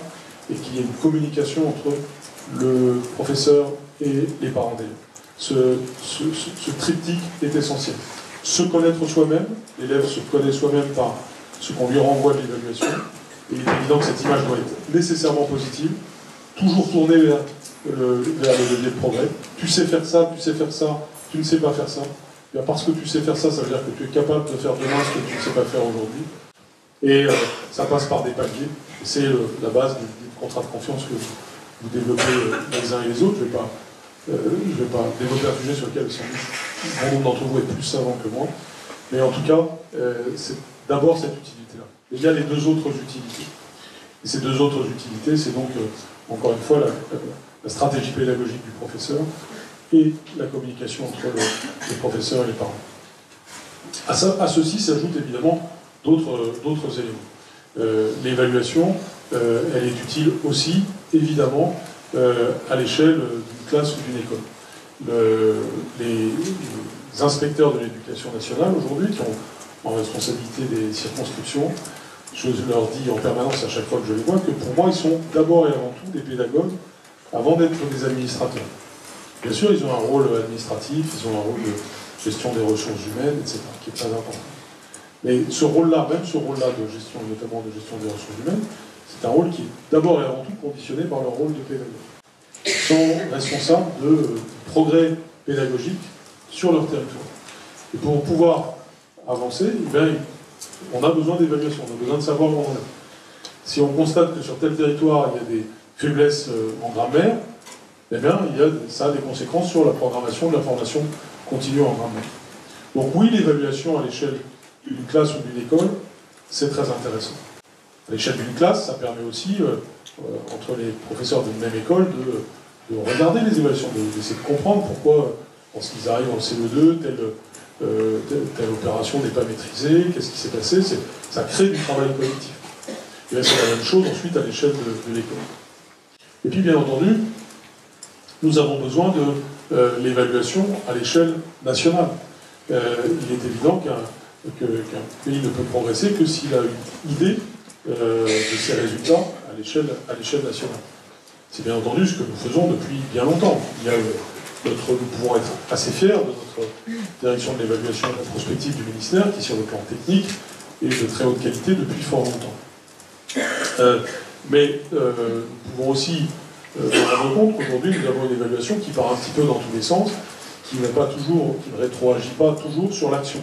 et qu'il y ait une communication entre le professeur et les parents d'élèves. Ce triptyque est essentiel. Se connaître soi-même, l'élève se connaît soi-même par ce qu'on lui renvoie de l'évaluation, et il est évident que cette image doit être nécessairement positive, toujours tournée vers le levier de progrès. Tu sais faire ça, tu ne sais pas faire ça. Bien, parce que tu sais faire ça, ça veut dire que tu es capable de faire demain ce que tu ne sais pas faire aujourd'hui. Et ça passe par des paliers. C'est la base du contrat de confiance que vous développez les uns et les autres. Je ne vais pas développer un sujet sur lequel un nombre d'entre vous est plus savant que moi. Mais en tout cas, c'est d'abord cette utilité-là. Il y a les deux autres utilités. Et ces deux autres utilités, c'est donc, encore une fois, la stratégie pédagogique du professeur et la communication entre les professeurs et les parents. À ceci s'ajoutent évidemment d'autres éléments. L'évaluation, elle est utile aussi, évidemment, à l'échelle d'une classe ou d'une école. Les inspecteurs de l'éducation nationale, aujourd'hui, qui ont en responsabilité des circonscriptions, je leur dis en permanence à chaque fois que je les vois que pour moi, ils sont d'abord et avant tout des pédagogues avant d'être des administrateurs. Bien sûr, ils ont un rôle administratif, ils ont un rôle de gestion des ressources humaines, etc., qui est très important. Mais ce rôle-là, même ce rôle-là de gestion, notamment de gestion des ressources humaines, c'est un rôle qui est d'abord et avant tout conditionné par le rôle de pédagogue. Ils sont responsables de progrès pédagogique sur leur territoire. Et pour pouvoir avancer, eh bien, on a besoin d'évaluation, on a besoin de savoir où on est. Si on constate que sur tel territoire, il y a des faiblesses en grammaire, eh bien, ça a des conséquences sur la programmation de la formation continue en grammaire. Donc oui, l'évaluation à l'échelle d'une classe ou d'une école, c'est très intéressant. À l'échelle d'une classe, ça permet aussi, entre les professeurs d'une même école, de regarder les évaluations, d'essayer de comprendre pourquoi, lorsqu'ils arrivent en CE2, telle opération n'est pas maîtrisée, qu'est-ce qui s'est passé, ça crée du travail collectif. Et c'est la même chose ensuite à l'échelle de l'école. Et puis bien entendu, nous avons besoin de l'évaluation à l'échelle nationale. Il est évident qu'un pays ne peut progresser que s'il a une idée de ses résultats à l'échelle nationale. C'est bien entendu ce que nous faisons depuis bien longtemps. Nous pouvons être assez fiers de notre direction de l'évaluation de la prospective du ministère, qui sur le plan technique est de très haute qualité depuis fort longtemps. Mais nous pouvons aussi nous rendre compte qu'aujourd'hui nous avons une évaluation qui part un petit peu dans tous les sens, qui ne rétroagit pas toujours sur l'action.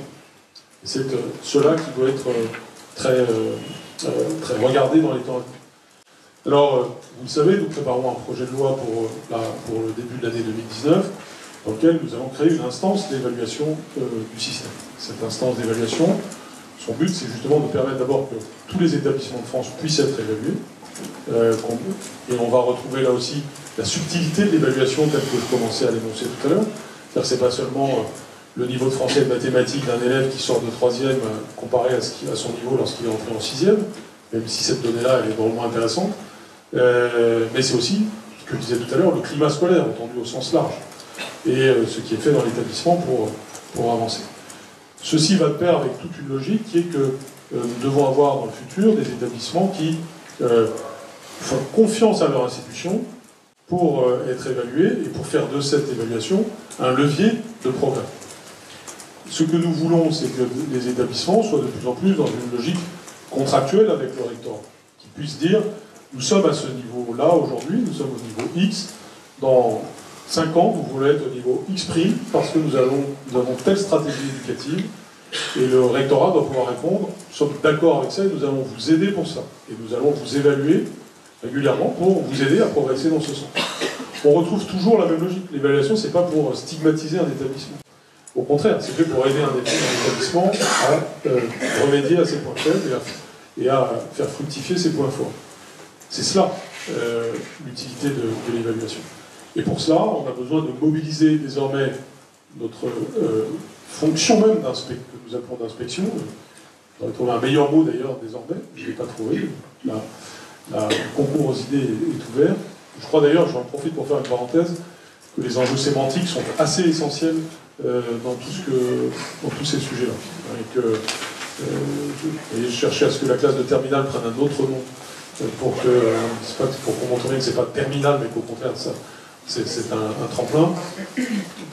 C'est cela qui doit être très regardé dans les temps à venir. Alors, vous le savez, nous préparons un projet de loi pour le début de l'année 2019, dans lequel nous allons créer une instance d'évaluation du système. Cette instance d'évaluation, son but, c'est justement de permettre d'abord que tous les établissements de France puissent être évalués, et on va retrouver là aussi la subtilité de l'évaluation telle que je commençais à l'énoncer tout à l'heure. C'est-à-dire que ce n'est pas seulement le niveau de français et de mathématiques d'un élève qui sort de 3e comparé à son niveau lorsqu'il est entré en 6e, même si cette donnée-là elle est drôlement intéressante. Mais c'est aussi, ce que je disais tout à l'heure, le climat scolaire, entendu au sens large, et ce qui est fait dans l'établissement pour avancer. Ceci va de pair avec toute une logique qui est que nous devons avoir dans le futur des établissements qui font confiance à leur institution pour être évalués et pour faire de cette évaluation un levier de progrès. Ce que nous voulons, c'est que les établissements soient de plus en plus dans une logique contractuelle avec le rectorat, qu'ils puissent dire nous sommes à ce niveau-là aujourd'hui, nous sommes au niveau X, dans 5 ans, vous voulez être au niveau X' parce que nous avons telle stratégie éducative, et le rectorat doit pouvoir répondre, nous sommes d'accord avec ça et nous allons vous aider pour ça. Et nous allons vous évaluer régulièrement pour vous aider à progresser dans ce sens. On retrouve toujours la même logique. L'évaluation, c'est pas pour stigmatiser un établissement. Au contraire, c'est fait pour aider un établissement à remédier à ses points faibles et à faire fructifier ses points forts. C'est cela, l'utilité de l'évaluation. Et pour cela, on a besoin de mobiliser désormais notre fonction même que nous appelons d'inspection. J'aurais trouvé un meilleur mot d'ailleurs désormais, je ne l'ai pas trouvé. Le concours aux idées est ouvert. Je crois d'ailleurs, j'en profite pour faire une parenthèse, que les enjeux sémantiques sont assez essentiels dans tous ces sujets-là. Et que je cherchais à ce que la classe de terminale prenne un autre nom pour qu'on montre que ce n'est pas terminal, mais qu'au contraire, c'est un tremplin.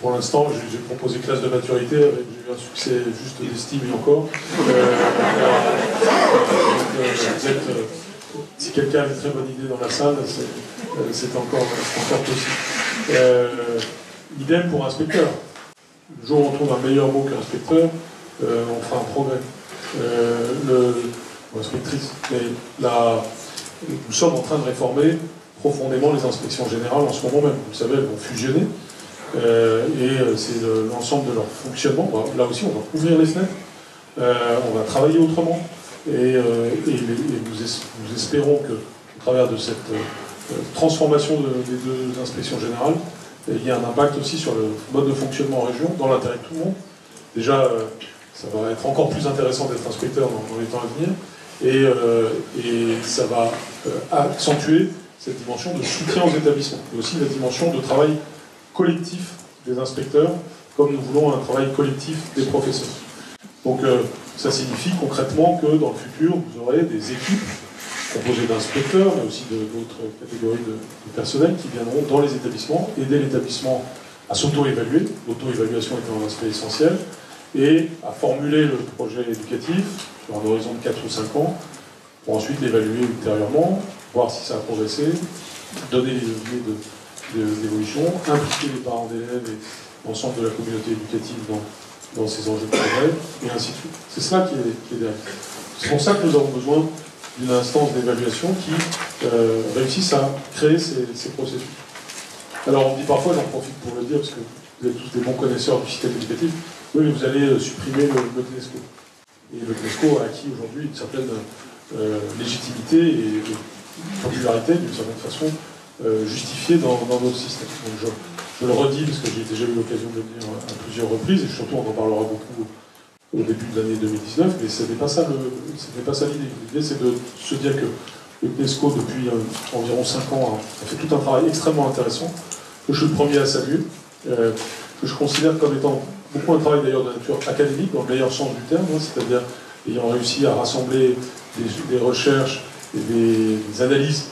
Pour l'instant, j'ai proposé classe de maturité, j'ai eu un succès juste d'estime et encore. Si quelqu'un a une très bonne idée dans la salle, c'est encore possible. Idem pour inspecteur. Le jour où on trouve un meilleur mot qu'inspecteur, on fera un progrès. Ou inspectrice. Mais là, nous sommes en train de réformer profondément les inspections générales en ce moment même. Vous le savez, elles vont fusionner. Et c'est l'ensemble de leur fonctionnement. Là aussi, on va ouvrir les fenêtres. On va travailler autrement. Et nous espérons qu'au travers de cette transformation des deux inspections générales, il y a un impact aussi sur le mode de fonctionnement en région, dans l'intérêt de tout le monde. Déjà, ça va être encore plus intéressant d'être inspecteur dans les temps à venir, et ça va accentuer cette dimension de soutien aux établissements, et aussi la dimension de travail collectif des inspecteurs, comme nous voulons un travail collectif des professeurs. Donc ça signifie concrètement que dans le futur, vous aurez des équipes composées d'inspecteurs, mais aussi d'autres catégories de personnel qui viendront dans les établissements, aider l'établissement à s'auto-évaluer, l'auto-évaluation étant un aspect essentiel, et à formuler le projet éducatif sur un horizon de 4 ou 5 ans, pour ensuite l'évaluer ultérieurement, voir si ça a progressé, donner les leviers d'évolution, impliquer les parents d'élèves et l'ensemble de la communauté éducative dans ces enjeux de progrès, et ainsi de suite. C'est cela qui est derrière. C'est pour ça que nous avons besoin d'une instance d'évaluation qui réussisse à créer ces processus. Alors on me dit parfois, j'en profite pour le dire, parce que vous êtes tous des bons connaisseurs du système éducatif, oui, mais vous allez supprimer le CNESCO. Et le CNESCO a acquis aujourd'hui une certaine légitimité et popularité, d'une certaine façon, justifiée dans notre système. Donc je le redis, parce que j'ai déjà eu l'occasion de le dire à plusieurs reprises, et surtout on en parlera beaucoup au début de l'année 2019, mais ce n'est pas ça l'idée. L'idée, c'est de se dire que le CNESCO, depuis environ 5 ans, a fait tout un travail extrêmement intéressant, que je suis le premier à saluer, que je considère comme étant beaucoup un travail d'ailleurs de nature académique, dans le meilleur sens du terme, c'est-à-dire ayant réussi à rassembler des recherches et des analyses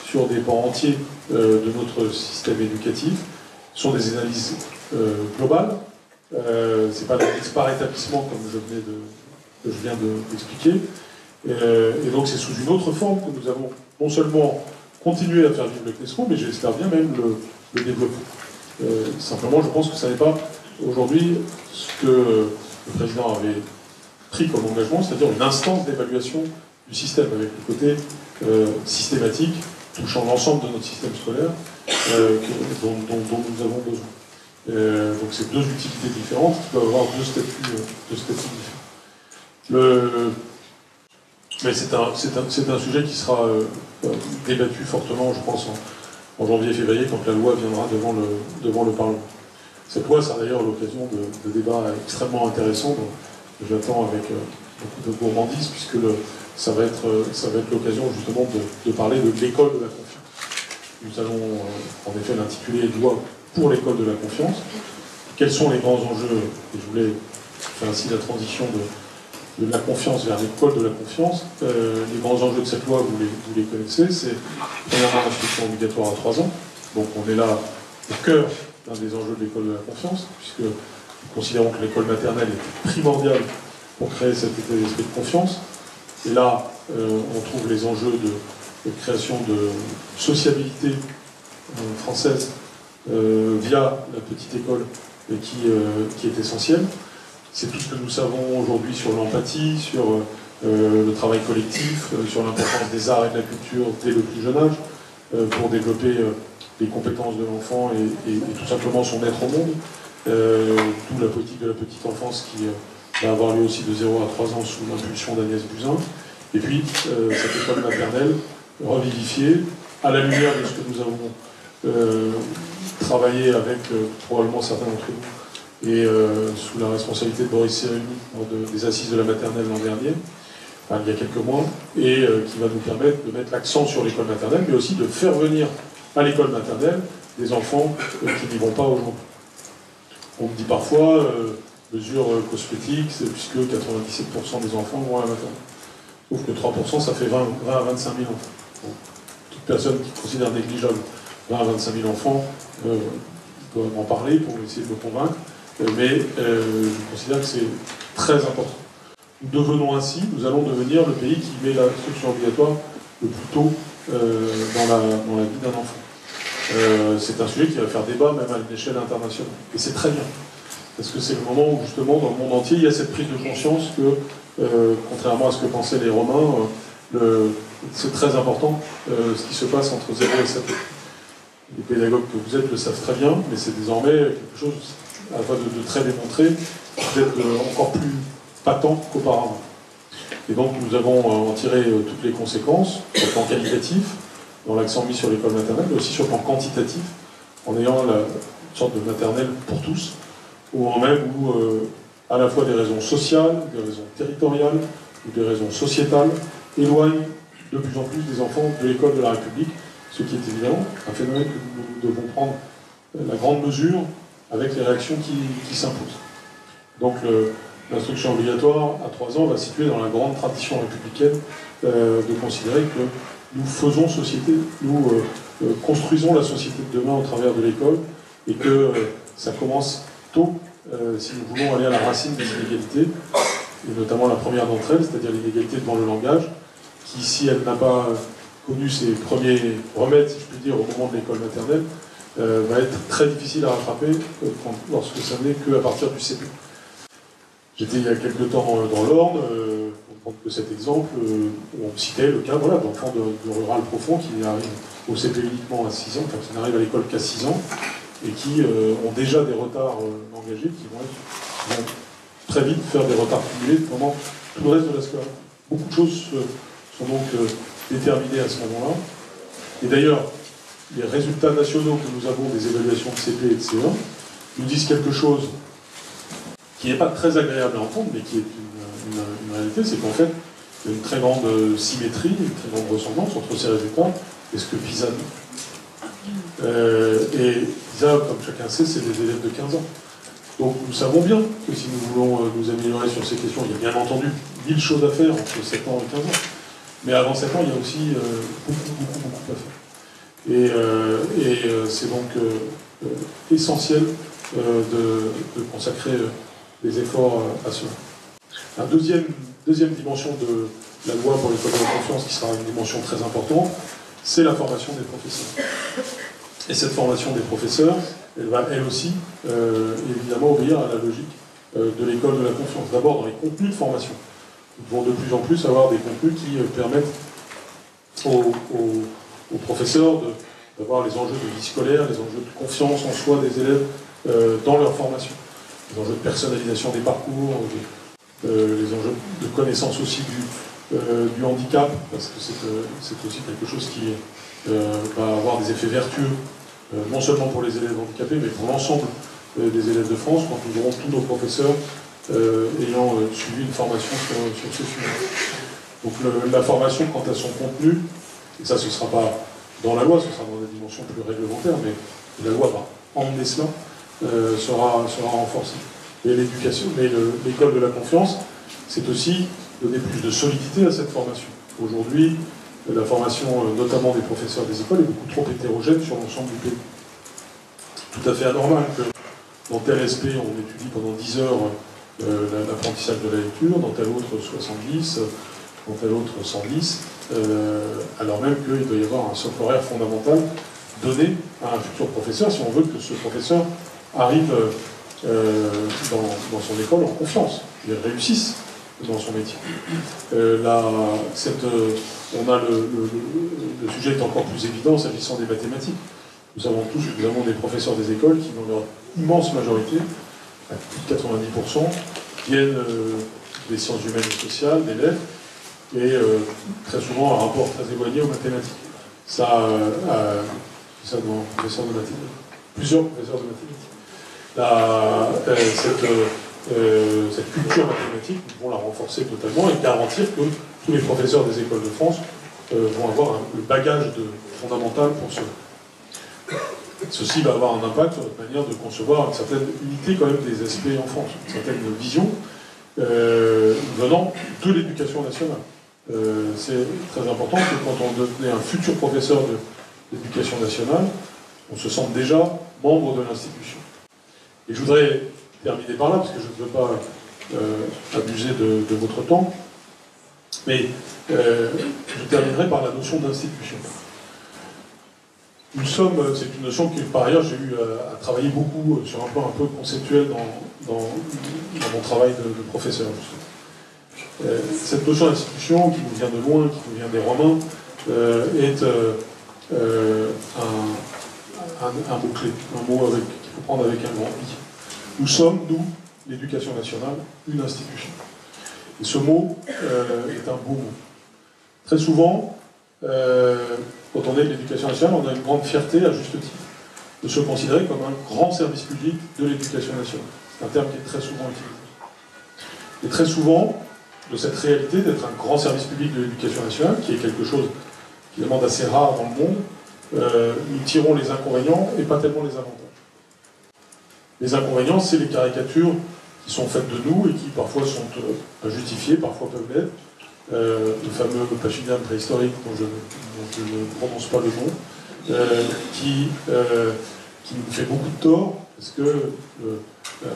sur des pans entiers de notre système éducatif. Ce sont des analyses globales, c'est pas par établissement comme je viens d'expliquer. Et donc c'est sous une autre forme que nous avons non seulement continué à faire vivre le CNESCO, mais j'espère bien même le développer. Simplement, je pense que ça n'est pas aujourd'hui ce que le président avait pris comme engagement, c'est-à-dire une instance d'évaluation du système, avec le côté systématique, touchant l'ensemble de notre système scolaire, dont nous avons besoin. Donc c'est deux utilités différentes qui peuvent avoir deux statuts différents. Mais c'est un sujet qui sera débattu fortement, je pense, en janvier-février, quand la loi viendra devant le Parlement. Cette loi sera d'ailleurs l'occasion de débats extrêmement intéressants, que j'attends avec beaucoup de gourmandise, puisque ça va être l'occasion justement de parler de l'école de la confiance. Nous allons en effet l'intituler « Loi pour l'école de la confiance ». Quels sont les grands enjeux? Et je voulais faire ainsi la transition de la confiance vers l'école de la confiance. Les grands enjeux de cette loi, vous les connaissez, c'est premièrement l'instruction obligatoire à 3 ans. Donc on est là au cœur d'un des enjeux de l'école de la confiance, puisque nous considérons que l'école maternelle est primordiale pour créer cet état d'esprit de confiance. Et là, on trouve les enjeux de création de sociabilité française via la petite école et qui est essentielle. C'est tout ce que nous savons aujourd'hui sur l'empathie, sur le travail collectif, sur l'importance des arts et de la culture dès le plus jeune âge, pour développer les compétences de l'enfant et tout simplement son être au monde. D'où la politique de la petite enfance qui va avoir lieu aussi de 0 à 3 ans sous l'impulsion d'Agnès Buzyn. Et puis, cette école maternelle revivifiée, à la lumière de ce que nous avons travaillé avec probablement certains d'entre nous, et sous la responsabilité de Boris Cyrulnik lors des assises de la maternelle l'an dernier, il y a quelques mois, et qui va nous permettre de mettre l'accent sur l'école maternelle, mais aussi de faire venir à l'école maternelle des enfants qui n'y vont pas aujourd'hui. On me dit parfois, mesure cosmétique, c'est puisque 97% des enfants vont à la maternelle. Sauf que 3%, ça fait 20 à 25 000 enfants. Donc, toute personne qui considère négligeable 20 à 25 000 enfants doit m'en parler pour essayer de me convaincre, mais je considère que c'est très important. Nous devenons ainsi, nous allons devenir le pays qui met l'instruction obligatoire le plus tôt dans la vie d'un enfant. C'est un sujet qui va faire débat même à une échelle internationale. Et c'est très bien. Parce que c'est le moment où, justement, dans le monde entier, il y a cette prise de conscience que, contrairement à ce que pensaient les Romains, c'est très important ce qui se passe entre 0 et 7 ans. Les pédagogues que vous êtes le savent très bien, mais c'est désormais quelque chose à la fois de très démontré, peut-être encore plus patent qu'auparavant. Et donc nous avons en tiré toutes les conséquences, sur le plan qualitatif, dans l'accent mis sur l'école maternelle, mais aussi sur le plan quantitatif, en ayant une sorte de maternelle pour tous, au moment même où à la fois des raisons sociales, des raisons territoriales, ou des raisons sociétales, éloignent de plus en plus des enfants de l'école de la République, ce qui est évidemment un phénomène que nous devons prendre la grande mesure avec les réactions qui s'imposent. Donc l'instruction obligatoire à 3 ans va situer dans la grande tradition républicaine de considérer que nous faisons société, nous construisons la société de demain au travers de l'école, et que ça commence tôt si nous voulons aller à la racine des inégalités, et notamment la première d'entre elles, c'est-à-dire l'inégalité devant le langage, qui, si elle n'a pas connu ses premiers remèdes, si je puis dire, au moment de l'école maternelle, va être très difficile à rattraper lorsque ça n'est qu'à partir du CP. J'étais il y a quelques temps dans l'Orne, pour prendre que cet exemple, où on citait le cas voilà, d'enfants de rural profond qui arrivent au CP uniquement à 6 ans, enfin qui n'arrivent à l'école qu'à 6 ans, et qui ont déjà des retards langagiers, qui vont très vite faire des retards cumulés pendant tout le reste de la scolarité. Beaucoup de choses sont donc déterminées à ce moment-là. Et d'ailleurs, les résultats nationaux que nous avons des évaluations de CP et de CE1 nous disent quelque chose qui n'est pas très agréable à entendre, mais qui est une réalité, c'est qu'en fait, il y a une très grande symétrie, une très grande ressemblance entre ces résultats et ce que PISA dit. Et PISA, comme chacun sait, c'est des élèves de 15 ans. Donc nous savons bien que si nous voulons nous améliorer sur ces questions, il y a bien entendu 1000 choses à faire entre 7 ans et 15 ans. Mais avant 7 ans, il y a aussi beaucoup à faire. Et c'est donc essentiel de consacrer des efforts à cela. La deuxième dimension de la loi pour l'école de la confiance, qui sera une dimension très importante, c'est la formation des professeurs. Et cette formation des professeurs, elle va elle aussi évidemment obéir à la logique de l'école de la confiance. D'abord dans les contenus de formation. Nous devons de plus en plus avoir des contenus qui permettent aux professeurs d'avoir les enjeux de vie scolaire, les enjeux de confiance en soi des élèves dans leur formation, les enjeux de personnalisation des parcours, les enjeux de connaissance aussi du handicap, parce que c'est aussi quelque chose qui va avoir des effets vertueux, non seulement pour les élèves handicapés, mais pour l'ensemble des élèves de France, quand nous aurons tous nos professeurs ayant suivi une formation sur ce sujet. Donc la formation quant à son contenu, et ça ce ne sera pas dans la loi, ce sera dans des dimensions plus réglementaires, mais la loi va emmener cela, sera renforcée. Et l'éducation, mais l'école de la confiance, c'est aussi donner plus de solidité à cette formation. Aujourd'hui, la formation, notamment des professeurs des écoles, est beaucoup trop hétérogène sur l'ensemble du pays. Tout à fait anormal que dans tel SP, on étudie pendant 10 heures l'apprentissage de la lecture, dans tel autre 70, dans tel autre 110, alors même qu'il doit y avoir un socle horaire fondamental donné à un futur professeur, si on veut que ce professeur arrive dans son école en confiance, qu'il réussisse dans son métier. On a le sujet est encore plus évident s'agissant des mathématiques. Nous savons tous que nous avons des professeurs des écoles qui, dans leur immense majorité, à plus de 90%, viennent des sciences humaines et sociales, des lettres, et très souvent un rapport très éloigné aux mathématiques. Ça dans professeurs de mathématiques. Plusieurs professeurs de mathématiques. Cette culture mathématique, nous devons la renforcer totalement et garantir que tous les professeurs des écoles de France vont avoir le bagage fondamental pour cela. Ceci va avoir un impact sur notre manière de concevoir une certaine unité quand même des aspects en France, une certaine vision venant de l'éducation nationale. C'est très important que quand on devenait un futur professeur de l'éducation nationale, on se sente déjà membre de l'institution. Et je voudrais terminer par là, parce que je ne veux pas abuser de votre temps, mais je terminerai par la notion d'institution. C'est une notion que par ailleurs j'ai eu à travailler beaucoup sur un plan un peu conceptuel dans mon travail de professeur. Cette notion d'institution, qui nous vient de loin, qui nous vient des Romains, est un mot-clé, un mot qu'il faut prendre avec un grand I. Nous sommes, nous, l'éducation nationale, une institution. Et ce mot est un beau mot. Très souvent, quand on est de l'éducation nationale, on a une grande fierté, à juste titre, de se considérer comme un grand service public de l'éducation nationale. C'est un terme qui est très souvent utilisé. Et très souvent, de cette réalité d'être un grand service public de l'éducation nationale, qui est quelque chose finalement d'assez rare dans le monde, nous tirons les inconvénients et pas tellement les avantages. Les inconvénients, c'est les caricatures qui sont faites de nous et qui parfois sont injustifiées, parfois peuvent l'être. Le fameux Pachydium préhistorique, dont je ne prononce pas le nom, qui qui nous fait beaucoup de tort, parce que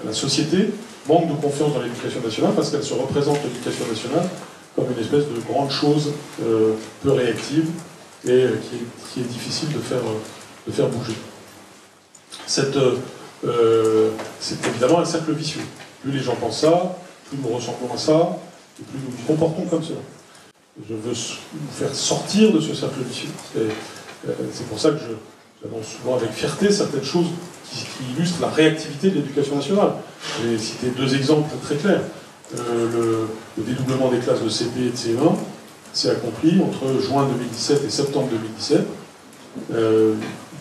la société manque de confiance dans l'éducation nationale, parce qu'elle se représente l'éducation nationale comme une espèce de grande chose peu réactive et qui est difficile de faire bouger. C'est évidemment un cercle vicieux. Plus les gens pensent ça, plus nous ressemblons à ça, et plus nous nous comportons comme cela. Je veux vous faire sortir de ce cercle vicieux. C'est pour ça que j'annonce souvent avec fierté certaines choses qui illustrent la réactivité de l'éducation nationale. J'ai cité deux exemples très clairs. Le dédoublement des classes de CP et de CE1 s'est accompli entre juin 2017 et septembre 2017.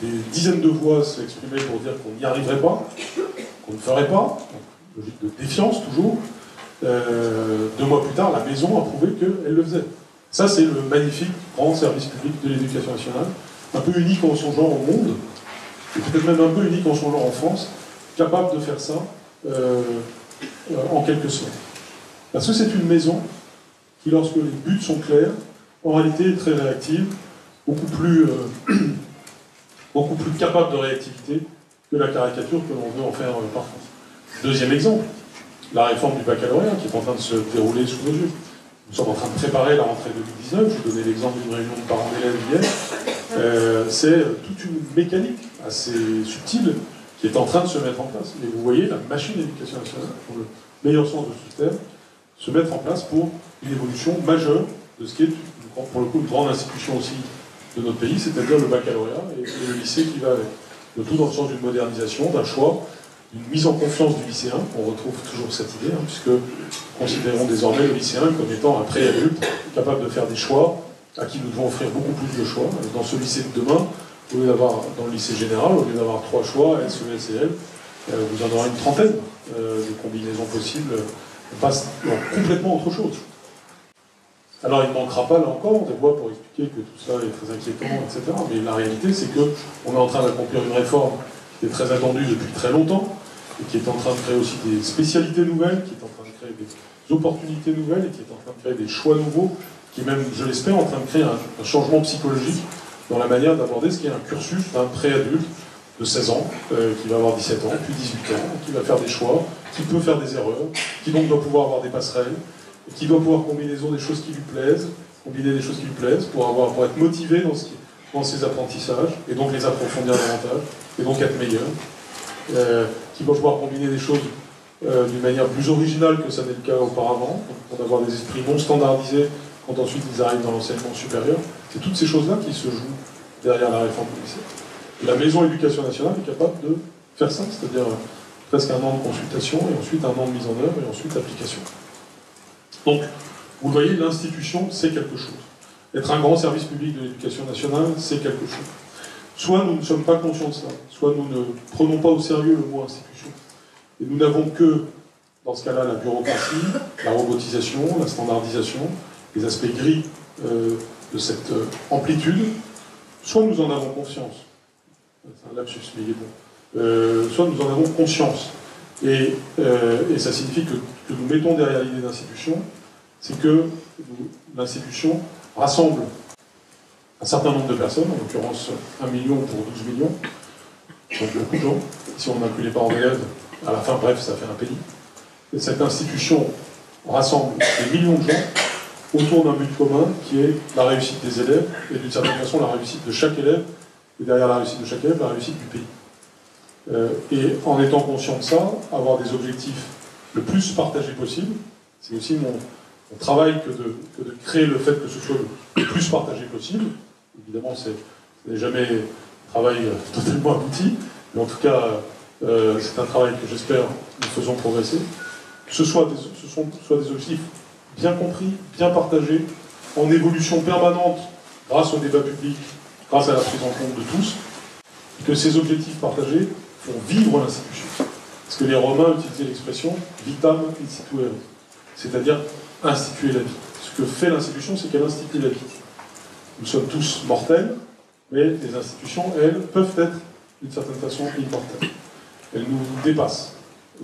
Des dizaines de voix s'est exprimées pour dire qu'on n'y arriverait pas, qu'on ne ferait pas, logique de défiance toujours. 2 mois plus tard, la maison a prouvé qu'elle le faisait. Ça, c'est le magnifique grand service public de l'éducation nationale, un peu unique en son genre au monde, et peut-être même un peu unique en son genre en France, capable de faire ça en quelques semaines. Parce que c'est une maison qui, lorsque les buts sont clairs, en réalité est très réactive, beaucoup plus capable de réactivité que la caricature que l'on veut en faire parfois. Deuxième exemple, la réforme du baccalauréat qui est en train de se dérouler sous nos yeux. Nous sommes en train de préparer la rentrée 2019, je vous donnais l'exemple d'une réunion de parents d'élèves hier. C'est toute une mécanique assez subtile qui est en train de se mettre en place. Et vous voyez la machine d'éducation nationale, pour le meilleur sens de ce terme, se mettre en place pour une évolution majeure de ce qui est, pour le coup, une grande institution aussi de notre pays, c'est-à-dire le baccalauréat et le lycée qui va avec. Le tout dans le sens d'une modernisation, d'un choix, d'une mise en confiance du lycéen. On retrouve toujours cette idée, puisque nous considérons désormais le lycéen comme étant un pré-adulte capable de faire des choix, à qui nous devons offrir beaucoup plus de choix. Dans ce lycée de demain, au lieu d'avoir, dans le lycée général, au lieu d'avoir 3 choix, SES et L, vous en aurez une trentaine de combinaisons possibles. On passe dans complètement autre chose. Alors il ne manquera pas, là encore, des voix pour expliquer que tout ça est très inquiétant, etc. Mais la réalité, c'est qu'on est en train d'accomplir une réforme qui est très attendue depuis très longtemps, et qui est en train de créer aussi des spécialités nouvelles, qui est en train de créer des opportunités nouvelles, et qui est en train de créer des choix nouveaux, qui est même, je l'espère, en train de créer un changement psychologique dans la manière d'aborder ce qui est un cursus d'un pré-adulte de 16 ans, qui va avoir 17 ans, puis 18 ans, qui va faire des choix, qui peut faire des erreurs, qui donc doit pouvoir avoir des passerelles, et qui doit pouvoir combiner des choses qui lui plaisent, pour être motivé dans ses apprentissages, et donc les approfondir davantage, et donc être meilleur, qui va pouvoir combiner des choses d'une manière plus originale que ça n'est le cas auparavant, pour avoir des esprits non standardisés quand ensuite ils arrivent dans l'enseignement supérieur. C'est toutes ces choses-là qui se jouent derrière la réforme du lycée. Et la maison éducation nationale est capable de faire ça, c'est-à-dire presque 1 an de consultation, et ensuite 1 an de mise en œuvre, et ensuite l'application. Donc, vous voyez, l'institution, c'est quelque chose. Être un grand service public de l'éducation nationale, c'est quelque chose. Soit nous ne sommes pas conscients de ça, soit nous ne prenons pas au sérieux le mot institution. Et nous n'avons que, dans ce cas-là, la bureaucratie, la robotisation, la standardisation, les aspects gris de cette amplitude, soit nous en avons conscience. C'est un lapsus, mais il est bon. Soit nous en avons conscience. Et ça signifie que nous mettons derrière l'idée d'institution, c'est que l'institution rassemble un certain nombre de personnes, en l'occurrence 1 million pour 12 millions, donc beaucoup de gens. Si on inclut les parents d'élèves, à la fin, bref, ça fait un pays. Et cette institution rassemble des millions de gens autour d'un but commun qui est la réussite des élèves, et d'une certaine façon la réussite de chaque élève, et derrière la réussite de chaque élève, la réussite du pays. Et en étant conscient de ça, avoir des objectifs le plus partagés possible, c'est aussi mon travail que de créer le fait que ce soit le plus partagé possible. Évidemment, ce n'est jamais un travail totalement abouti, mais en tout cas, c'est un travail que j'espère nous faisons progresser. Que ce soit des objectifs bien compris, bien partagés, en évolution permanente grâce au débat public, grâce à la prise en compte de tous, et que ces objectifs partagés font vivre l'institution. Parce que les Romains utilisaient l'expression vitam instituere, c'est-à-dire instituer la vie. Ce que fait l'institution, c'est qu'elle institue la vie. Nous sommes tous mortels, mais les institutions, elles, peuvent être, d'une certaine façon, immortelles. Elles nous dépassent,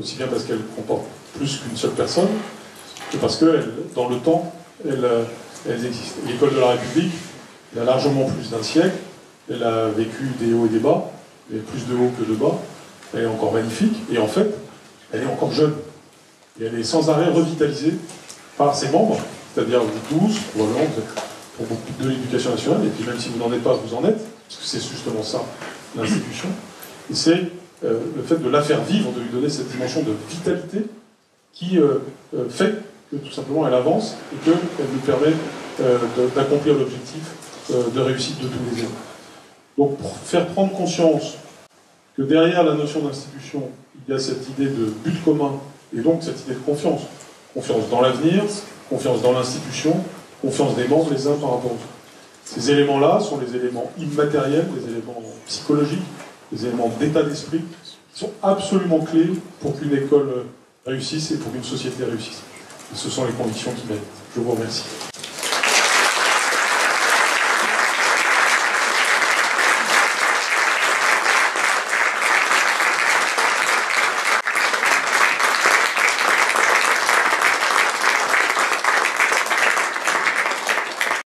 aussi bien parce qu'elles comportent plus qu'une seule personne, que parce que, dans le temps, elles existent. L'école de la République, elle a largement plus d'1 siècle, elle a vécu des hauts et des bas, il y a plus de haut que de bas, elle est encore magnifique, et en fait, elle est encore jeune. Et elle est sans arrêt revitalisée par ses membres, c'est-à-dire vous tous, probablement, pour beaucoup de l'éducation nationale, et puis même si vous n'en êtes pas, vous en êtes, parce que c'est justement ça, l'institution. Et c'est le fait de la faire vivre, de lui donner cette dimension de vitalité qui fait que tout simplement elle avance et qu'elle nous permet d'accomplir l'objectif de réussite de tous les élèves. Donc pour faire prendre conscience que derrière la notion d'institution, il y a cette idée de but commun et donc cette idée de confiance. Confiance dans l'avenir, confiance dans l'institution, confiance des membres les uns par rapport aux autres. Ces éléments-là sont les éléments immatériels, les éléments psychologiques, les éléments d'état d'esprit qui sont absolument clés pour qu'une école réussisse et pour qu'une société réussisse. Et ce sont les convictions qui méritent. Je vous remercie.